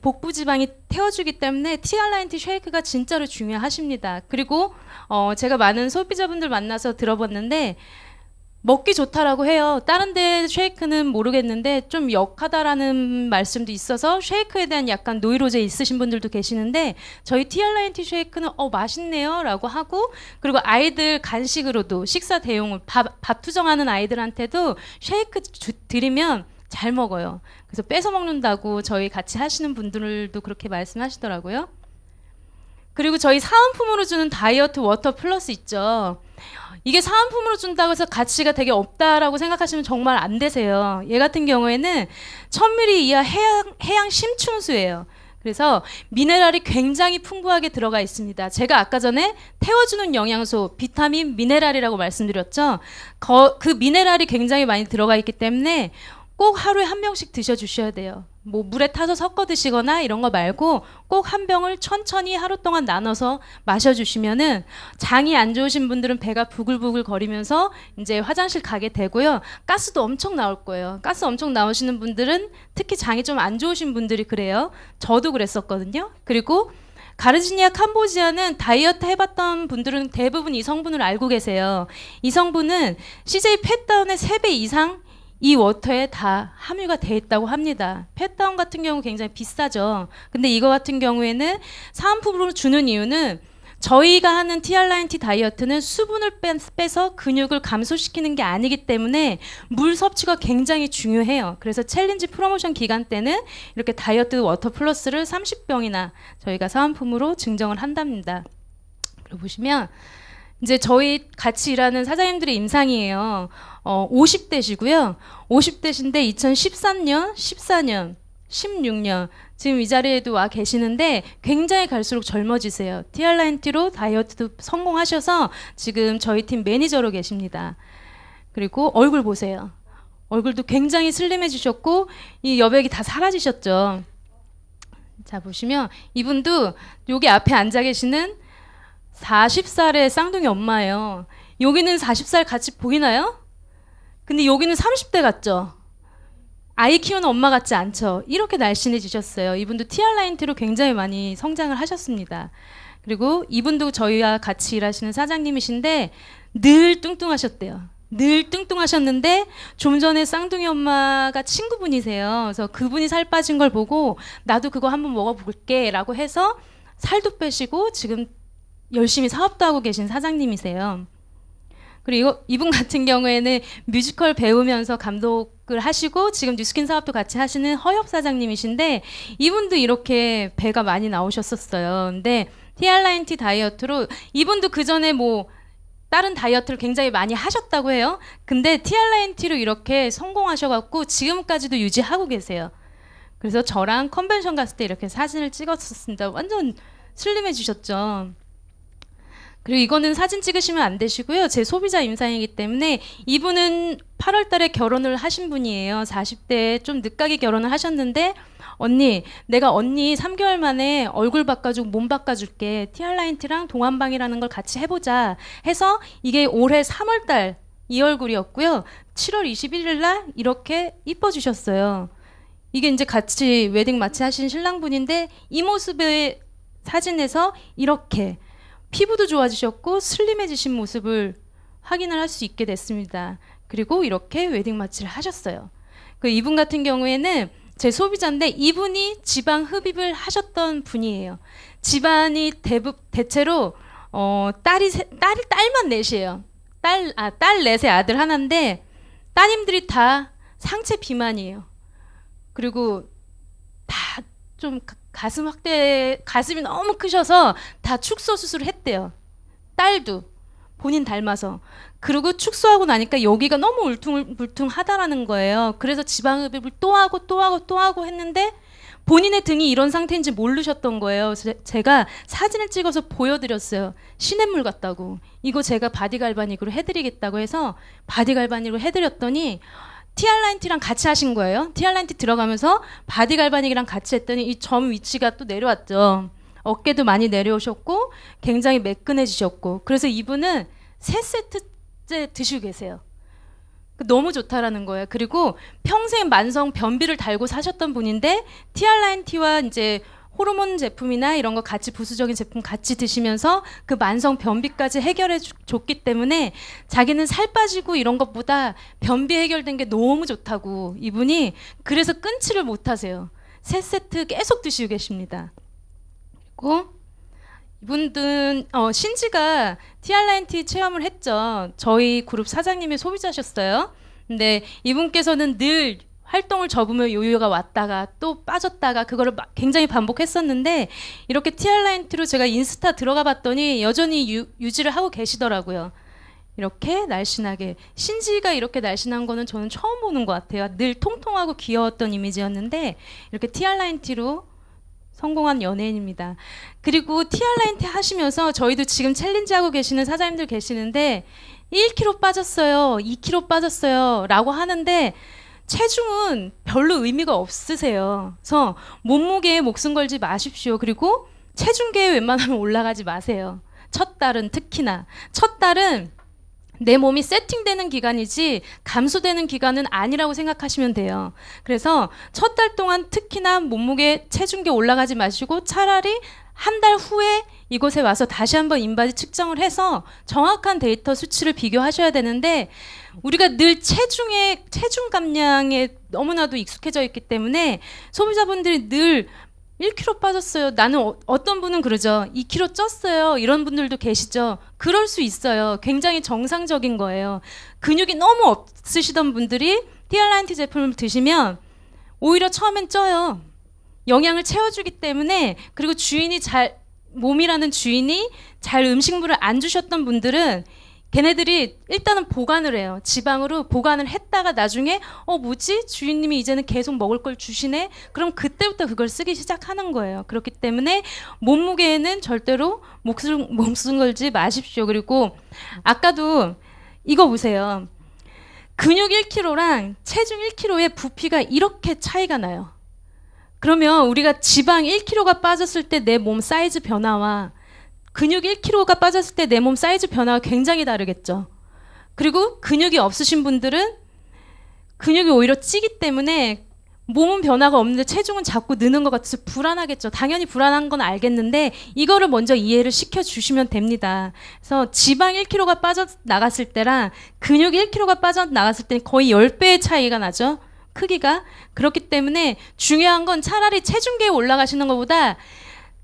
복부 지방이 태워주기 때문에 TRINT 쉐이크가 진짜로 중요하십니다. 그리고 제가 많은 소비자분들 만나서 들어봤는데 먹기 좋다라고 해요. 다른 데 쉐이크는 모르겠는데 좀 역하다라는 말씀도 있어서 쉐이크에 대한 약간 노이로제 있으신 분들도 계시는데, 저희 TRINT 쉐이크는 맛있네요 라고 하고, 그리고 아이들 간식으로도 식사 대용을 밥 투정하는 아이들한테도 쉐이크 드리면 잘 먹어요. 그래서 뺏어 먹는다고 저희 같이 하시는 분들도 그렇게 말씀하시더라고요. 그리고 저희 사은품으로 주는 다이어트 워터 플러스 있죠. 이게 사은품으로 준다고 해서 가치가 되게 없다라고 생각하시면 정말 안 되세요. 얘 같은 경우에는 1000ml 이하 해양 심층수예요. 그래서 미네랄이 굉장히 풍부하게 들어가 있습니다. 제가 아까 전에 태워주는 영양소, 비타민, 미네랄이라고 말씀드렸죠. 그 미네랄이 굉장히 많이 들어가 있기 때문에 꼭 하루에 한 병씩 드셔주셔야 돼요. 뭐 물에 타서 섞어 드시거나 이런 거 말고 꼭 한 병을 천천히 하루 동안 나눠서 마셔주시면은, 장이 안 좋으신 분들은 배가 부글부글 거리면서 이제 화장실 가게 되고요. 가스도 엄청 나올 거예요. 가스 엄청 나오시는 분들은, 특히 장이 좀 안 좋으신 분들이 그래요. 저도 그랬었거든요. 그리고 가르지니아 캄보지아는 다이어트 해봤던 분들은 대부분 이 성분을 알고 계세요. 이 성분은 CJ 팻다운의 3배 이상 이 워터에 다 함유가 돼 있다고 합니다. 팻다운 같은 경우 굉장히 비싸죠. 근데 이거 같은 경우에는 사은품으로 주는 이유는, 저희가 하는 TRINT 다이어트는 수분을 빼서 근육을 감소시키는 게 아니기 때문에 물 섭취가 굉장히 중요해요. 그래서 챌린지 프로모션 기간 때는 이렇게 다이어트 워터 플러스를 30병이나 저희가 사은품으로 증정을 한답니다. 그리고 보시면 이제 저희 같이 일하는 사장님들의 임상이에요. 50대시고요. 50대신데 2013년, 14년, 16년 지금 이 자리에도 와 계시는데 굉장히 갈수록 젊어지세요. TRINT로 다이어트도 성공하셔서 지금 저희 팀 매니저로 계십니다. 그리고 얼굴 보세요. 얼굴도 굉장히 슬림해지셨고 이 여백이 다 사라지셨죠. 자, 보시면 이분도 여기 앞에 앉아 계시는 40살의 쌍둥이 엄마예요. 여기는 40살 같이 보이나요? 근데 여기는 30대 같죠? 아이 키우는 엄마 같지 않죠? 이렇게 날씬해지셨어요. 이분도 TRINT로 굉장히 많이 성장을 하셨습니다. 그리고 이분도 저희와 같이 일하시는 사장님이신데 늘 뚱뚱하셨대요. 늘 뚱뚱하셨는데 좀 전에 쌍둥이 엄마가 친구분이세요. 그래서 그분이 살 빠진 걸 보고 나도 그거 한번 먹어볼게 라고 해서 살도 빼시고 지금 열심히 사업도 하고 계신 사장님이세요. 그리고 이분 같은 경우에는 뮤지컬 배우면서 감독을 하시고 지금 뉴스킨 사업도 같이 하시는 허엽 사장님이신데 이분도 이렇게 배가 많이 나오셨었어요. 근데 TRINT 다이어트로 이분도 그 전에 뭐 다른 다이어트를 굉장히 많이 하셨다고 해요. 근데 TRINT로 이렇게 성공하셔갖고 지금까지도 유지하고 계세요. 그래서 저랑 컨벤션 갔을 때 이렇게 사진을 찍었었습니다. 완전 슬림해지셨죠. 그리고 이거는 사진 찍으시면 안 되시고요. 제 소비자 임상이기 때문에 이분은 8월 달에 결혼을 하신 분이에요. 40대에 좀 늦가게 결혼을 하셨는데 언니, 내가 언니 3개월 만에 얼굴 바꿔주고 몸 바꿔줄게. 티알라인티랑 동안방이라는 걸 같이 해보자 해서 이게 올해 3월 달 이 얼굴이었고요. 7월 21일 날 이렇게 이뻐주셨어요. 이게 이제 같이 웨딩 마치 하신 신랑분인데 이 모습의 사진에서 이렇게 피부도 좋아지셨고 슬림해지신 모습을 확인을 할 수 있게 됐습니다. 그리고 이렇게 웨딩 마치를 하셨어요. 그 이분 같은 경우에는 제 소비자인데 이분이 지방 흡입을 하셨던 분이에요. 집안이 대체로 딸만 넷이에요. 딸 넷의 아들 하나인데 따님들이 다 상체 비만이에요. 그리고 다 좀 가슴이 너무 크셔서 다 축소 수술을 했대요. 딸도 본인 닮아서. 그리고 축소하고 나니까 여기가 너무 울퉁불퉁하다라는 거예요. 그래서 지방흡입을 또 하고 했는데 본인의 등이 이런 상태인지 모르셨던 거예요. 그래서 제가 사진을 찍어서 보여드렸어요. 시냇물 같다고. 이거 제가 바디 갈바닉으로 해드리겠다고 해서 바디 갈바닉으로 해드렸더니 티알라인티랑 같이 하신 거예요. 티알라인티 들어가면서 바디 갈바닉이랑 같이 했더니 이 점 위치가 또 내려왔죠. 어깨도 많이 내려오셨고 굉장히 매끈해지셨고 그래서 이분은 3세트째 드시고 계세요. 너무 좋다라는 거예요. 그리고 평생 만성 변비를 달고 사셨던 분인데 티알라인티와 이제 호르몬 제품이나 이런 거 같이 부수적인 제품 같이 드시면서 그 만성 변비까지 해결해 줬기 때문에 자기는 살 빠지고 이런 것보다 변비 해결된 게 너무 좋다고 이분이 그래서 끊지를 못하세요. 3세트 계속 드시고 계십니다. 그리고 이분은 신지가 티알라인티 체험을 했죠. 저희 그룹 사장님의 소비자셨어요. 근데 이분께서는 늘 활동을 접으면 요요가 왔다가 또 빠졌다가 그거를 굉장히 반복했었는데 이렇게 티알라인티로 제가 인스타 들어가 봤더니 여전히 유지를 하고 계시더라고요. 이렇게 날씬하게. 신지가 이렇게 날씬한 거는 저는 처음 보는 것 같아요. 늘 통통하고 귀여웠던 이미지였는데 이렇게 티알라인티로 성공한 연예인입니다. 그리고 티알라인티 하시면서 저희도 지금 챌린지 하고 계시는 사장님들 계시는데 1kg 빠졌어요, 2kg 빠졌어요 라고 하는데 체중은 별로 의미가 없으세요. 그래서 몸무게에 목숨 걸지 마십시오. 그리고 체중계에 웬만하면 올라가지 마세요. 첫 달은 특히나. 첫 달은 내 몸이 세팅되는 기간이지 감소되는 기간은 아니라고 생각하시면 돼요. 그래서 첫 달 동안 특히나 몸무게 체중계 올라가지 마시고 차라리 한 달 후에 이곳에 와서 다시 한번 인바디 측정을 해서 정확한 데이터 수치를 비교하셔야 되는데 우리가 늘 체중 감량에 너무나도 익숙해져 있기 때문에 소비자분들이 늘 1kg 빠졌어요. 나는 어떤 분은 그러죠. 2kg 쪘어요. 이런 분들도 계시죠. 그럴 수 있어요. 굉장히 정상적인 거예요. 근육이 너무 없으시던 분들이 티알라인티 제품을 드시면 오히려 처음엔 쪄요. 영양을 채워주기 때문에 그리고 몸이라는 주인이 잘 음식물을 안 주셨던 분들은 걔네들이 일단은 보관을 해요. 지방으로 보관을 했다가 나중에 뭐지? 주인님이 이제는 계속 먹을 걸 주시네? 그럼 그때부터 그걸 쓰기 시작하는 거예요. 그렇기 때문에 몸무게에는 절대로 목숨 걸지 마십시오. 그리고 아까도 이거 보세요. 근육 1kg랑 체중 1kg의 부피가 이렇게 차이가 나요. 그러면 우리가 지방 1kg가 빠졌을 때 내 몸 사이즈 변화와 근육 1kg가 빠졌을 때 내 몸 사이즈 변화가 굉장히 다르겠죠. 그리고 근육이 없으신 분들은 근육이 오히려 찌기 때문에 몸은 변화가 없는데 체중은 자꾸 느는 것 같아서 불안하겠죠. 당연히 불안한 건 알겠는데 이거를 먼저 이해를 시켜주시면 됩니다. 그래서 지방 1kg가 빠져나갔을 때랑 근육 1kg가 빠져나갔을 때는 거의 10배의 차이가 나죠. 크기가. 그렇기 때문에 중요한 건 차라리 체중계에 올라가시는 것보다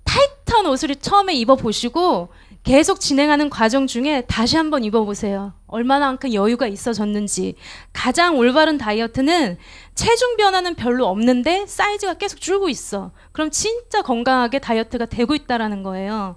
타이트한 옷을 처음에 입어보시고 계속 진행하는 과정 중에 다시 한번 입어보세요. 얼마나만큼 여유가 있어졌는지. 가장 올바른 다이어트는 체중 변화는 별로 없는데 사이즈가 계속 줄고 있어. 그럼 진짜 건강하게 다이어트가 되고 있다는 거예요.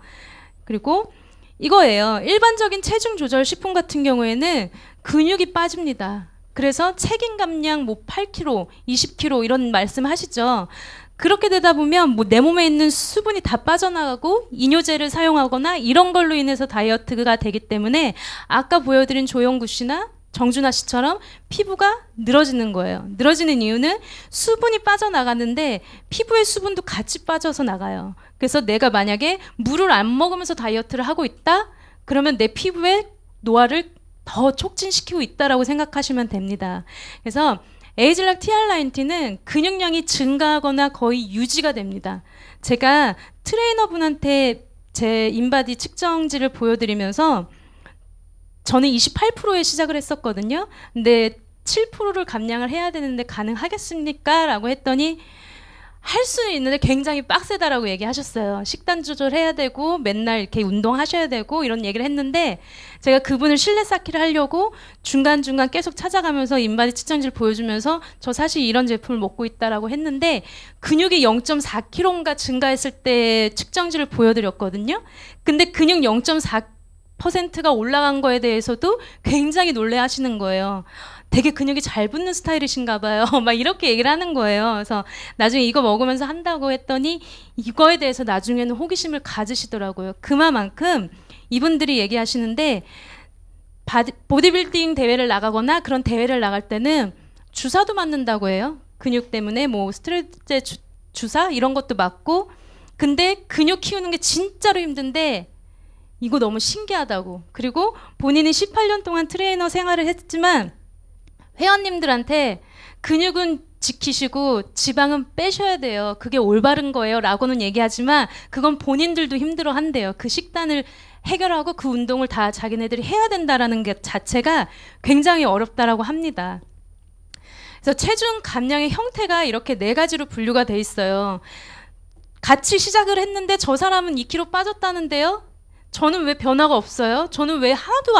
그리고 이거예요. 일반적인 체중 조절 식품 같은 경우에는 근육이 빠집니다. 그래서 책임 감량 8kg, 20kg 이런 말씀 하시죠. 그렇게 되다 보면 내 몸에 있는 수분이 다 빠져나가고 이뇨제를 사용하거나 이런 걸로 인해서 다이어트가 되기 때문에 아까 보여드린 조영구 씨나 정준하 씨처럼 피부가 늘어지는 거예요. 늘어지는 이유는 수분이 빠져나가는데 피부의 수분도 같이 빠져서 나가요. 그래서 내가 만약에 물을 안 먹으면서 다이어트를 하고 있다? 그러면 내 피부에 노화를 더 촉진시키고 있다라고 생각하시면 됩니다. 그래서 에이즐락 TR90는 근육량이 증가하거나 거의 유지가 됩니다. 제가 트레이너분한테 제 인바디 측정지를 보여드리면서 저는 28%에 시작을 했었거든요. 근데 7%를 감량을 해야 되는데 가능하겠습니까? 라고 했더니 할 수는 있는데 굉장히 빡세다라고 얘기하셨어요. 식단 조절해야 되고 맨날 이렇게 운동하셔야 되고 이런 얘기를 했는데 제가 그분을 신뢰 쌓기를 하려고 중간중간 계속 찾아가면서 인바디 측정지를 보여주면서 저 사실 이런 제품을 먹고 있다라고 했는데 근육이 0.4kg인가 증가했을 때 측정지를 보여드렸거든요. 근데 근육 0.4%가 올라간 거에 대해서도 굉장히 놀래하시는 거예요. 되게 근육이 잘 붙는 스타일이신가 봐요. 막 이렇게 얘기를 하는 거예요. 그래서 나중에 이거 먹으면서 한다고 했더니 이거에 대해서 나중에는 호기심을 가지시더라고요. 그만큼 이분들이 얘기하시는데 보디빌딩 대회를 나가거나 그런 대회를 나갈 때는 주사도 맞는다고 해요. 근육 때문에 뭐 스테로이드 주사 이런 것도 맞고 근데 근육 키우는 게 진짜로 힘든데 이거 너무 신기하다고. 그리고 본인이 18년 동안 트레이너 생활을 했지만 회원님들한테 근육은 지키시고 지방은 빼셔야 돼요. 그게 올바른 거예요. 라고는 얘기하지만 그건 본인들도 힘들어 한대요. 그 식단을 해결하고 그 운동을 다 자기네들이 해야 된다라는 게 자체가 굉장히 어렵다라고 합니다. 그래서 체중 감량의 형태가 이렇게 4가지로 분류가 돼 있어요. 같이 시작을 했는데 저 사람은 2kg 빠졌다는데요. 저는 왜 변화가 없어요? 저는 왜 하나도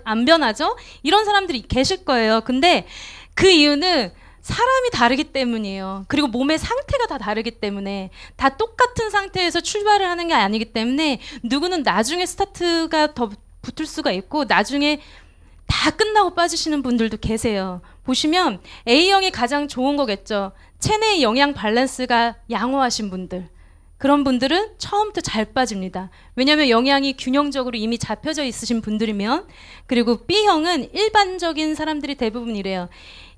안 변하죠? 이런 사람들이 계실 거예요. 근데 그 이유는 사람이 다르기 때문이에요. 그리고 몸의 상태가 다 다르기 때문에 다 똑같은 상태에서 출발을 하는 게 아니기 때문에 누구는 나중에 스타트가 더 붙을 수가 있고 나중에 다 끝나고 빠지시는 분들도 계세요. 보시면 A형이 가장 좋은 거겠죠. 체내의 영양 밸런스가 양호하신 분들. 그런 분들은 처음부터 잘 빠집니다. 왜냐하면 영양이 균형적으로 이미 잡혀져 있으신 분들이면. 그리고 B형은 일반적인 사람들이 대부분 이래요.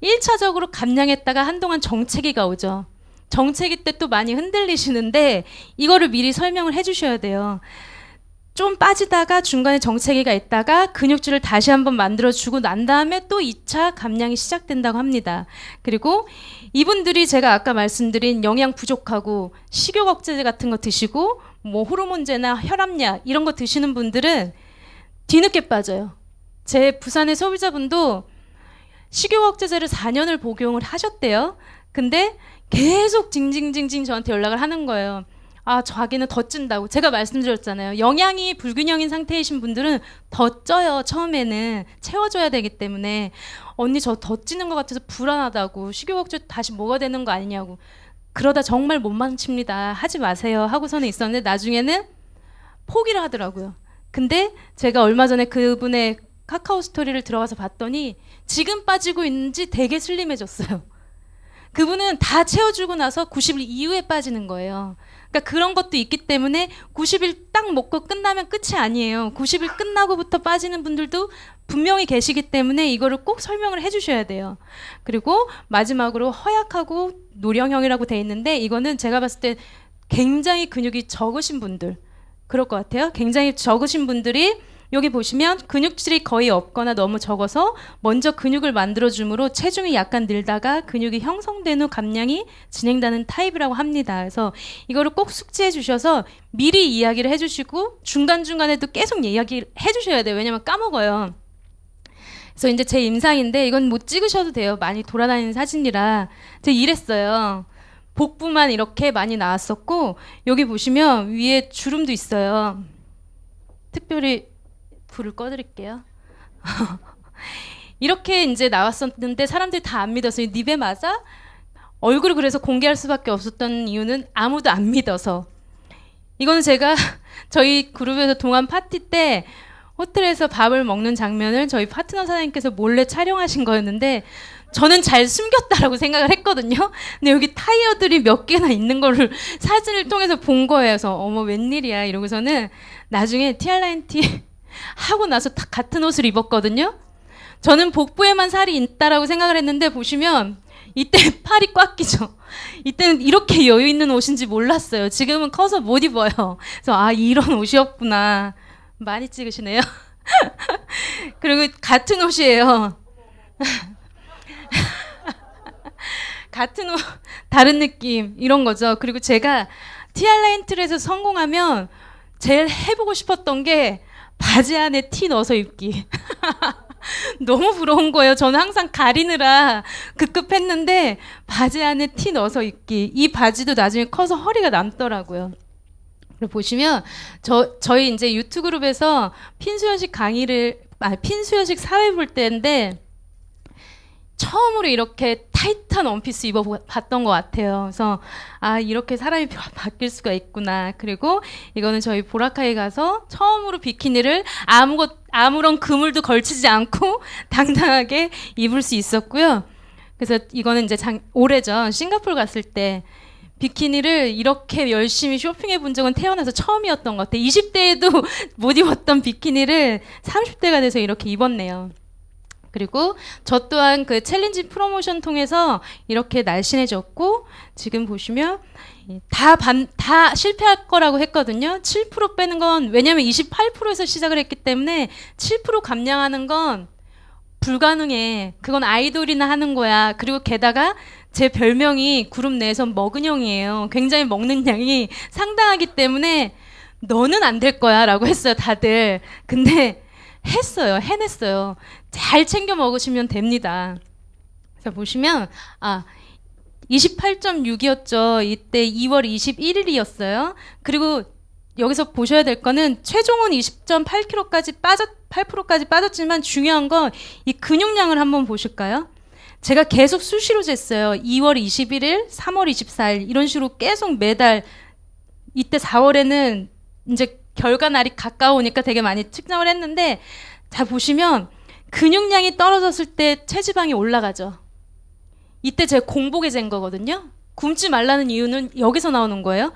1차적으로 감량했다가 한동안 정체기가 오죠. 정체기 때 또 많이 흔들리시는데 이거를 미리 설명을 해주셔야 돼요. 좀 빠지다가 중간에 정체기가 있다가 근육질을 다시 한번 만들어주고 난 다음에 또 2차 감량이 시작된다고 합니다. 그리고 이분들이 제가 아까 말씀드린 영양 부족하고 식욕 억제제 같은 거 드시고 뭐 호르몬제나 혈압약 이런 거 드시는 분들은 뒤늦게 빠져요. 제 부산의 소비자분도 식욕 억제제를 4년을 복용을 하셨대요. 근데 계속 징징징징 저한테 연락을 하는 거예요. 아, 자기는 더 찐다고. 제가 말씀드렸잖아요. 영양이 불균형인 상태이신 분들은 더 쪄요. 처음에는 채워줘야 되기 때문에. 언니 저 더 찌는 것 같아서 불안하다고. 식욕 억제 다시 먹어야 되는 거 아니냐고. 그러다 정말 못 망칩니다. 하지 마세요. 하고서는 있었는데 나중에는 포기를 하더라고요. 근데 제가 얼마 전에 그분의 카카오 스토리를 들어가서 봤더니 지금 빠지고 있는지 되게 슬림해졌어요. 그분은 다 채워주고 나서 90일 이후에 빠지는 거예요. 그러니까 그런 것도 있기 때문에 90일 딱 먹고 끝나면 끝이 아니에요. 90일 끝나고부터 빠지는 분들도 분명히 계시기 때문에 이거를 꼭 설명을 해주셔야 돼요. 그리고 마지막으로 허약하고 노령형이라고 돼 있는데 이거는 제가 봤을 때 굉장히 근육이 적으신 분들 그럴 것 같아요. 굉장히 적으신 분들이 여기 보시면 근육질이 거의 없거나 너무 적어서 먼저 근육을 만들어줌으로 체중이 약간 늘다가 근육이 형성된 후 감량이 진행되는 타입이라고 합니다. 그래서 이거를 꼭 숙지해 주셔서 미리 이야기를 해주시고 중간중간에도 계속 이야기를 해주셔야 돼요. 왜냐면 까먹어요. 그래서 이제 제 임상인데 이건 못 찍으셔도 돼요. 많이 돌아다니는 사진이라. 제가 이랬어요. 복부만 이렇게 많이 나왔었고 여기 보시면 위에 주름도 있어요. 특별히 불을 꺼드릴게요. 이렇게 이제 나왔었는데 사람들이 다 안 믿었어요. 니베 맞아? 얼굴을 그래서 공개할 수밖에 없었던 이유는 아무도 안 믿어서. 이거는 제가 저희 그룹에서 동안 파티 때 호텔에서 밥을 먹는 장면을 저희 파트너 사장님께서 몰래 촬영하신 거였는데 저는 잘 숨겼다라고 생각을 했거든요. 근데 여기 타이어들이 몇 개나 있는 거를 사진을 통해서 본 거예요. 그래서 어머 웬일이야 이러고서는 나중에 TR90T 하고 나서 다 같은 옷을 입었거든요. 저는 복부에만 살이 있다라고 생각을 했는데 보시면 이때 팔이 꽉 끼죠. 이때는 이렇게 여유 있는 옷인지 몰랐어요. 지금은 커서 못 입어요. 그래서 아, 이런 옷이었구나. 많이 찍으시네요. 그리고 같은 옷이에요. 같은 옷, 다른 느낌 이런 거죠. 그리고 제가 티알라인트에서 성공하면 제일 해보고 싶었던 게 바지 안에 티 넣어서 입기. 너무 부러운 거예요. 저는 항상 가리느라 급급했는데 바지 안에 티 넣어서 입기. 이 바지도 나중에 커서 허리가 남더라고요. 그리고 보시면 저희 이제 유튜브 그룹에서 핀수연식 핀수연식 사회 볼 때인데 처음으로 이렇게 타이트한 원피스 입어봤던 것 같아요. 그래서 아, 이렇게 사람이 바뀔 수가 있구나. 그리고 이거는 저희 보라카이 가서 처음으로 비키니를 아무런 그물도 걸치지 않고 당당하게 입을 수 있었고요. 그래서 이거는 이제 올해죠. 싱가포르 갔을 때 비키니를 이렇게 열심히 쇼핑해 본 적은 태어나서 처음이었던 것 같아요. 20대에도 못 입었던 비키니를 30대가 돼서 이렇게 입었네요. 그리고 저 또한 그 챌린지 프로모션 통해서 이렇게 날씬해졌고, 지금 보시면 다 실패할 거라고 했거든요. 7% 빼는 건, 왜냐면 28%에서 시작을 했기 때문에 7% 감량하는 건 불가능해. 그건 아이돌이나 하는 거야. 그리고 게다가 제 별명이 그룹 내에서 먹은형이에요. 굉장히 먹는 양이 상당하기 때문에 너는 안 될 거야 라고 했어요, 다들. 근데 했어요. 해냈어요. 잘 챙겨 먹으시면 됩니다. 자, 보시면 28.6이었죠. 이때 2월 21일이었어요. 그리고 여기서 보셔야 될 거는 최종은 20.8kg까지 8%까지 빠졌지만 중요한 건 이 근육량을 한번 보실까요? 제가 계속 수시로 쟀어요. 2월 21일, 3월 24일 이런 식으로 계속 매달, 이때 4월에는 이제 결과 날이 가까우니까 되게 많이 측정을 했는데, 자 보시면 근육량이 떨어졌을 때 체지방이 올라가죠. 이때 제가 공복에 잰 거거든요. 굶지 말라는 이유는 여기서 나오는 거예요.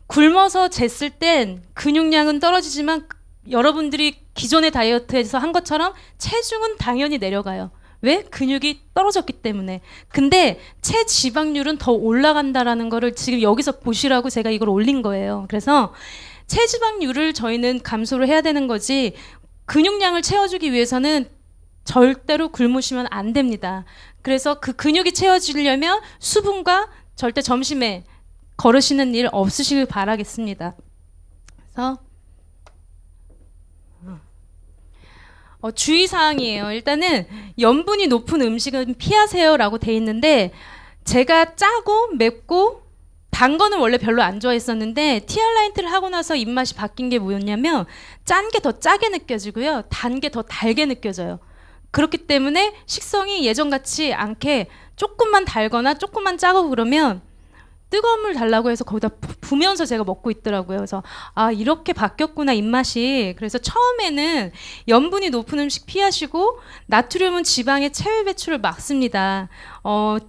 굶어서 쟀을 땐 근육량은 떨어지지만 여러분들이 기존의 다이어트에서 한 것처럼 체중은 당연히 내려가요. 왜? 근육이 떨어졌기 때문에. 근데 체지방률은 더 올라간다라는 거를 지금 여기서 보시라고 제가 이걸 올린 거예요. 그래서 체지방률을 저희는 감소를 해야 되는 거지, 근육량을 채워주기 위해서는 절대로 굶으시면 안 됩니다. 그래서 그 근육이 채워지려면 수분과 절대 점심에 거르시는 일 없으시길 바라겠습니다. 그래서 주의사항이에요. 일단은 염분이 높은 음식은 피하세요라고 돼 있는데, 제가 짜고 맵고 단 거는 원래 별로 안 좋아했었는데 티알라인트를 하고 나서 입맛이 바뀐 게 뭐였냐면, 짠 게 더 짜게 느껴지고요, 단 게 더 달게 느껴져요. 그렇기 때문에 식성이 예전같이 않게 조금만 달거나 조금만 짜고 그러면 뜨거운 물 달라고 해서 거기다 부면서 제가 먹고 있더라고요. 그래서 아, 이렇게 바뀌었구나 입맛이. 그래서 처음에는 염분이 높은 음식 피하시고 나트륨은 지방의 체외 배출을 막습니다.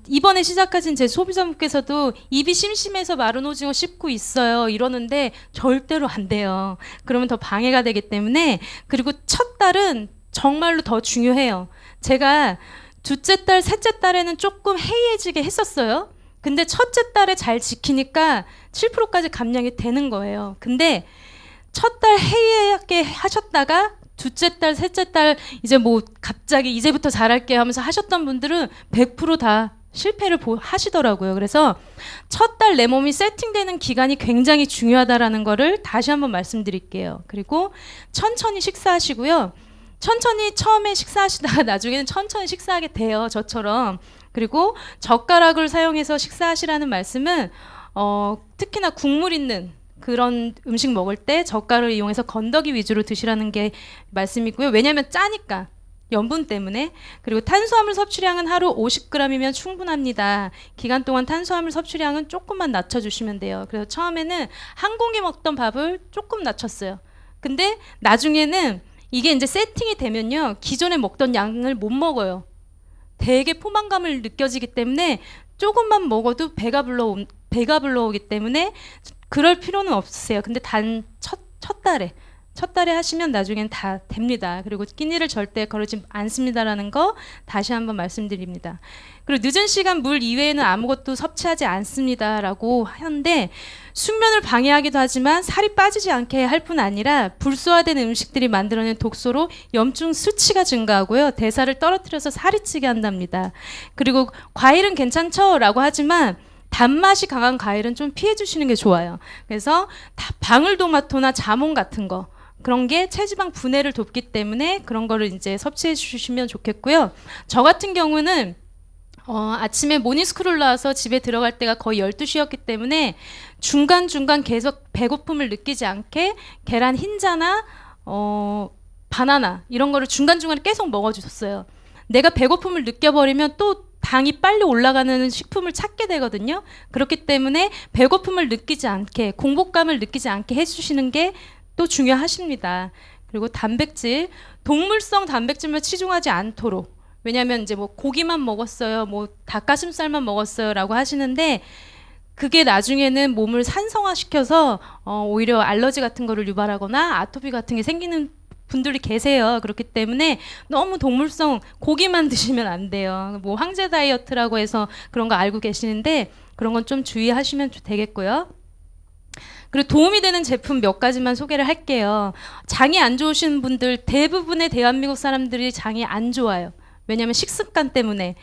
이번에 시작하신 제 소비자분께서도 입이 심심해서 마른 오징어 씹고 있어요 이러는데 절대로 안 돼요. 그러면 더 방해가 되기 때문에. 그리고 첫 달은 정말로 더 중요해요. 제가 둘째 달, 셋째 달에는 조금 해이해지게 했었어요. 근데 첫째 달에 잘 지키니까 7%까지 감량이 되는 거예요. 근데 첫 달 해이하게 하셨다가 둘째 달, 셋째 달 이제 뭐 갑자기 이제부터 잘할게 하면서 하셨던 분들은 100% 다 실패를 하시더라고요. 그래서 첫 달 내 몸이 세팅되는 기간이 굉장히 중요하다라는 거를 다시 한번 말씀드릴게요. 그리고 천천히 식사하시고요. 천천히 처음에 식사하시다가 나중에는 천천히 식사하게 돼요. 저처럼. 그리고 젓가락을 사용해서 식사하시라는 말씀은 특히나 국물 있는 그런 음식 먹을 때 젓가락을 이용해서 건더기 위주로 드시라는 게 말씀이고요. 왜냐하면 짜니까, 염분 때문에. 그리고 탄수화물 섭취량은 하루 50g이면 충분합니다. 기간 동안 탄수화물 섭취량은 조금만 낮춰주시면 돼요. 그래서 처음에는 한 공기 먹던 밥을 조금 낮췄어요. 근데 나중에는 이게 이제 세팅이 되면요, 기존에 먹던 양을 못 먹어요. 되게 포만감을 느껴지기 때문에 조금만 먹어도 배가 불러오기 때문에 그럴 필요는 없으세요. 근데 단 첫 달에 첫 달에 하시면 나중엔 다 됩니다. 그리고 끼니를 절대 거르지 않습니다라는 거 다시 한번 말씀드립니다. 그리고 늦은 시간 물 이외에는 아무것도 섭취하지 않습니다라고 하는데 숙면을 방해하기도 하지만 살이 빠지지 않게 할 뿐 아니라 불소화된 음식들이 만들어낸 독소로 염증 수치가 증가하고요. 대사를 떨어뜨려서 살이 찌게 한답니다. 그리고 과일은 괜찮죠라고 하지만 단맛이 강한 과일은 좀 피해 주시는 게 좋아요. 그래서 방울토마토나 자몽 같은 거 그런 게 체지방 분해를 돕기 때문에 그런 거를 이제 섭취해 주시면 좋겠고요. 저 같은 경우는 아침에 모닝스쿨을 나와서 집에 들어갈 때가 거의 12시였기 때문에 중간중간 계속 배고픔을 느끼지 않게 계란 흰자나 바나나 이런 거를 중간중간에 계속 먹어주셨어요. 내가 배고픔을 느껴버리면 또 당이 빨리 올라가는 식품을 찾게 되거든요. 그렇기 때문에 배고픔을 느끼지 않게 공복감을 느끼지 않게 해주시는 게 또 중요하십니다. 그리고 단백질, 동물성 단백질만 치중하지 않도록 왜냐하면 이제 뭐 고기만 먹었어요, 뭐 닭가슴살만 먹었어요라고 하시는데 그게 나중에는 몸을 산성화시켜서 오히려 알러지 같은 거를 유발하거나 아토피 같은 게 생기는 분들이 계세요. 그렇기 때문에 너무 동물성 고기만 드시면 안 돼요. 뭐 황제 다이어트라고 해서 그런 거 알고 계시는데 그런 건 좀 주의하시면 되겠고요. 그리고 도움이 되는 제품 몇 가지만 소개를 할게요. 장이 안 좋으신 분들 대부분의 대한민국 사람들이 장이 안 좋아요. 왜냐하면 식습관 때문에.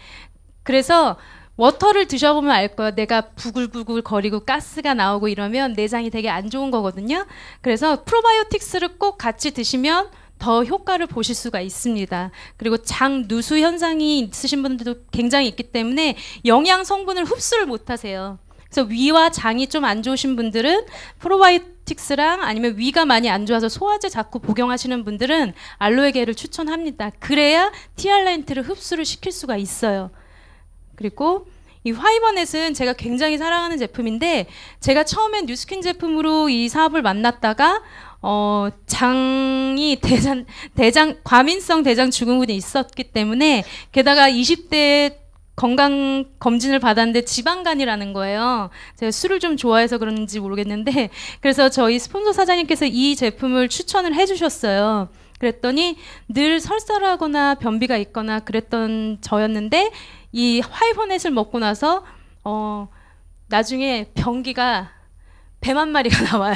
그래서 워터를 드셔보면 알 거예요. 내가 부글부글 거리고 가스가 나오고 이러면 내장이 되게 안 좋은 거거든요. 그래서 프로바이오틱스를 꼭 같이 드시면 더 효과를 보실 수가 있습니다. 그리고 장 누수 현상이 있으신 분들도 굉장히 있기 때문에 영양 성분을 흡수를 못 하세요. 그래서 위와 장이 좀 안 좋으신 분들은 프로바이오틱스랑 아니면 위가 많이 안 좋아서 소화제 자꾸 복용하시는 분들은 알로에게를 추천합니다. 그래야 티알라인트를 흡수를 시킬 수가 있어요. 그리고 이 화이버넷은 제가 굉장히 사랑하는 제품인데 제가 처음엔 뉴스킨 제품으로 이 사업을 만났다가 장이 과민성 대장 증후군이 있었기 때문에 게다가 20대 건강 검진을 받았는데 지방간이라는 거예요. 제가 술을 좀 좋아해서 그런지 모르겠는데 그래서 저희 스폰서 사장님께서 이 제품을 추천을 해주셨어요. 그랬더니 늘 설사를 하거나 변비가 있거나 그랬던 저였는데 이 화이버넷을 먹고 나서 나중에 변기가 100만 마리가 나와요.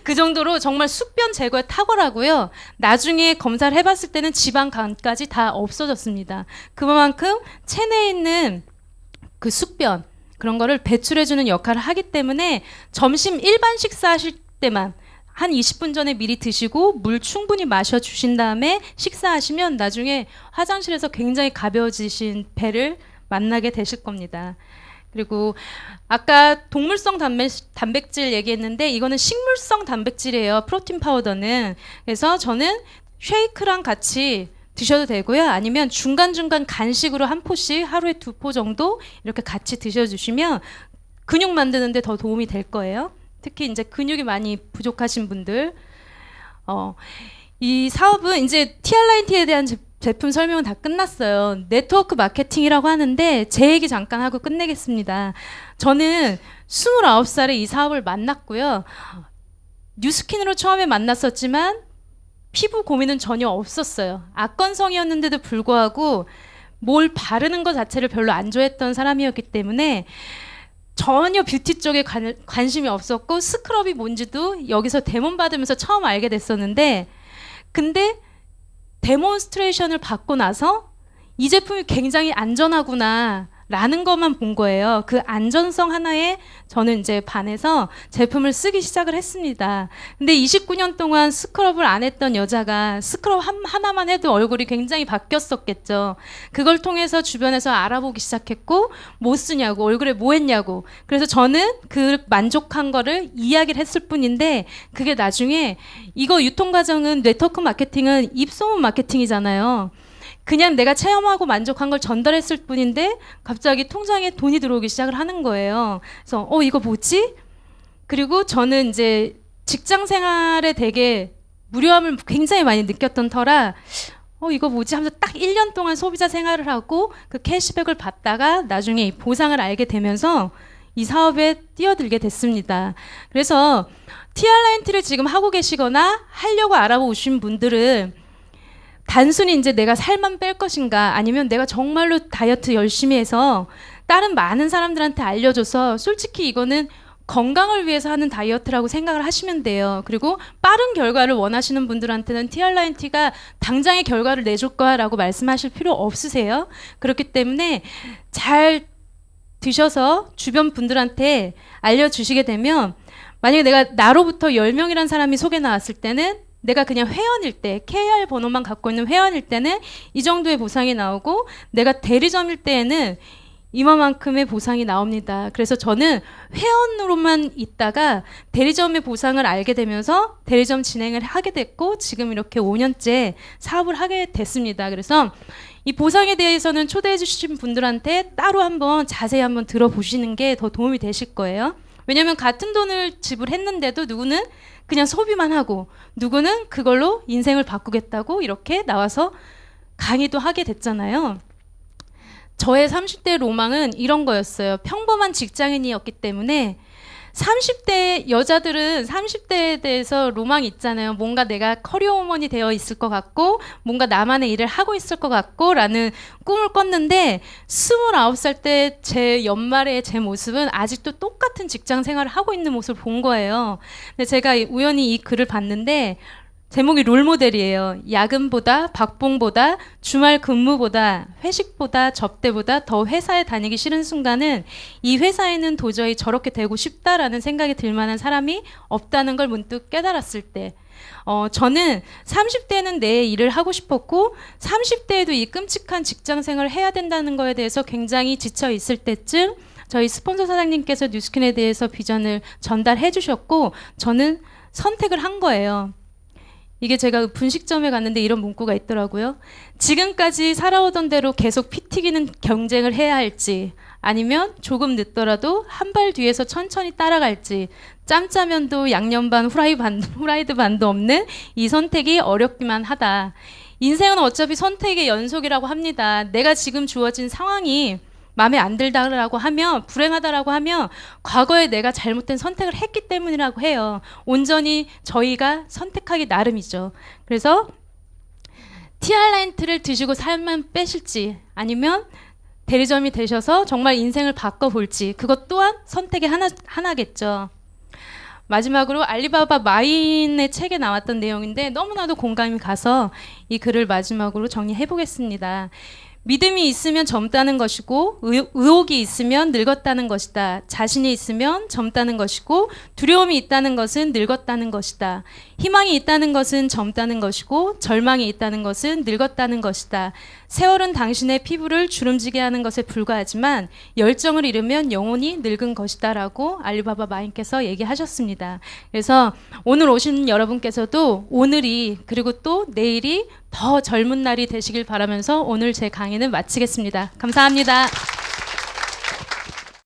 그 정도로 정말 숙변 제거에 탁월하고요. 나중에 검사를 해봤을 때는 지방간까지 다 없어졌습니다. 그만큼 체내에 있는 그 숙변 그런 거를 배출해주는 역할을 하기 때문에 점심 일반 식사하실 때만 한 20분 전에 미리 드시고 물 충분히 마셔주신 다음에 식사하시면 나중에 화장실에서 굉장히 가벼워지신 배를 만나게 되실 겁니다. 그리고 아까 동물성 단백질 얘기했는데 이거는 식물성 단백질이에요. 프로틴 파우더는. 그래서 저는 쉐이크랑 같이 드셔도 되고요. 아니면 중간중간 간식으로 한 포씩 하루에 2포 정도 이렇게 같이 드셔주시면 근육 만드는데 더 도움이 될 거예요. 특히 이제 근육이 많이 부족하신 분들. 이 사업은 이제 티알라인티에 대한 제품 설명은 다 끝났어요. 네트워크 마케팅이라고 하는데 제 얘기 잠깐 하고 끝내겠습니다. 저는 29살에 이 사업을 만났고요. 뉴스킨으로 처음에 만났었지만 피부 고민은 전혀 없었어요. 악건성이었는데도 불구하고 뭘 바르는 것 자체를 별로 안 좋아했던 사람이었기 때문에 전혀 뷰티 쪽에 관심이 없었고 스크럽이 뭔지도 여기서 데몬 받으면서 처음 알게 됐었는데 근데 데몬스트레이션을 받고 나서 이 제품이 굉장히 안전하구나 라는 것만 본 거예요. 그 안전성 하나에 저는 이제 반해서 제품을 쓰기 시작을 했습니다. 근데 29년 동안 스크럽을 안 했던 여자가 스크럽 하나만 해도 얼굴이 굉장히 바뀌었었겠죠. 그걸 통해서 주변에서 알아보기 시작했고 뭐 쓰냐고 얼굴에 뭐 했냐고 그래서 저는 그 만족한 거를 이야기를 했을 뿐인데 그게 나중에 이거 유통 과정은 네트워크 마케팅은 입소문 마케팅이잖아요. 그냥 내가 체험하고 만족한 걸 전달했을 뿐인데 갑자기 통장에 돈이 들어오기 시작을 하는 거예요. 그래서 이거 뭐지? 그리고 저는 이제 직장 생활에 되게 무료함을 굉장히 많이 느꼈던 터라 이거 뭐지? 하면서 딱 1년 동안 소비자 생활을 하고 그 캐시백을 받다가 나중에 이 보상을 알게 되면서 이 사업에 뛰어들게 됐습니다. 그래서 TR90를 지금 하고 계시거나 하려고 알아보신 분들은 단순히 이제 내가 살만 뺄 것인가 아니면 내가 정말로 다이어트 열심히 해서 다른 많은 사람들한테 알려줘서 솔직히 이거는 건강을 위해서 하는 다이어트라고 생각을 하시면 돼요. 그리고 빠른 결과를 원하시는 분들한테는 TR90가 당장의 결과를 내줄 거야라고 말씀하실 필요 없으세요. 그렇기 때문에 잘 드셔서 주변 분들한테 알려주시게 되면 만약에 내가 나로부터 10명이라는 사람이 소개 나왔을 때는 내가 그냥 회원일 때 KR 번호만 갖고 있는 회원일 때는 이 정도의 보상이 나오고 내가 대리점일 때에는 이만큼의 보상이 나옵니다. 그래서 저는 회원으로만 있다가 대리점의 보상을 알게 되면서 대리점 진행을 하게 됐고 지금 이렇게 5년째 사업을 하게 됐습니다. 그래서 이 보상에 대해서는 초대해 주신 분들한테 따로 한번 자세히 한번 들어보시는 게 더 도움이 되실 거예요. 왜냐하면 같은 돈을 지불했는데도 누구는 그냥 소비만 하고 누구는 그걸로 인생을 바꾸겠다고 이렇게 나와서 강의도 하게 됐잖아요. 저의 30대 로망은 이런 거였어요. 평범한 직장인이었기 때문에 30대 여자들은 30대에 대해서 로망이 있잖아요. 뭔가 내가 커리어우먼이 되어 있을 것 같고 뭔가 나만의 일을 하고 있을 것 같고 라는 꿈을 꿨는데 29살 때 제 연말의 제 모습은 아직도 똑같은 직장 생활을 하고 있는 모습을 본 거예요. 근데 제가 우연히 이 글을 봤는데 제목이 롤모델이에요. 야근보다 박봉보다 주말 근무보다 회식보다 접대보다 더 회사에 다니기 싫은 순간은 이 회사에는 도저히 저렇게 되고 싶다라는 생각이 들 만한 사람이 없다는 걸 문득 깨달았을 때 저는 30대는 내 일을 하고 싶었고 30대에도 이 끔찍한 직장 생활을 해야 된다는 거에 대해서 굉장히 지쳐 있을 때쯤 저희 스폰서 사장님께서 뉴스킨에 대해서 비전을 전달해 주셨고 저는 선택을 한 거예요. 이게 제가 분식점에 갔는데 이런 문구가 있더라고요. 지금까지 살아오던 대로 계속 피 튀기는 경쟁을 해야 할지 아니면 조금 늦더라도 한 발 뒤에서 천천히 따라갈지 짬짜면도 양념 반 후라이드 반도 없는 이 선택이 어렵기만 하다. 인생은 어차피 선택의 연속이라고 합니다. 내가 지금 주어진 상황이 마음에 안 들다라고 하면 불행하다라고 하면 과거에 내가 잘못된 선택을 했기 때문이라고 해요. 온전히 저희가 선택하기 나름이죠. 그래서 TR90를 드시고 살만 빼실지 아니면 대리점이 되셔서 정말 인생을 바꿔볼지 그것 또한 선택의 하나겠죠. 마지막으로 알리바바 마인의 책에 나왔던 내용인데 너무나도 공감이 가서 이 글을 마지막으로 정리해 보겠습니다. 믿음이 있으면 젊다는 것이고 의혹이 있으면 늙었다는 것이다. 자신이 있으면 젊다는 것이고 두려움이 있다는 것은 늙었다는 것이다. 희망이 있다는 것은 젊다는 것이고 절망이 있다는 것은 늙었다는 것이다. 세월은 당신의 피부를 주름지게 하는 것에 불과하지만 열정을 잃으면 영원히 늙은 것이다 라고 알리바바 마인께서 얘기하셨습니다. 그래서 오늘 오신 여러분께서도 오늘이 그리고 또 내일이 더 젊은 날이 되시길 바라면서 오늘 제 강의는 마치겠습니다. 감사합니다.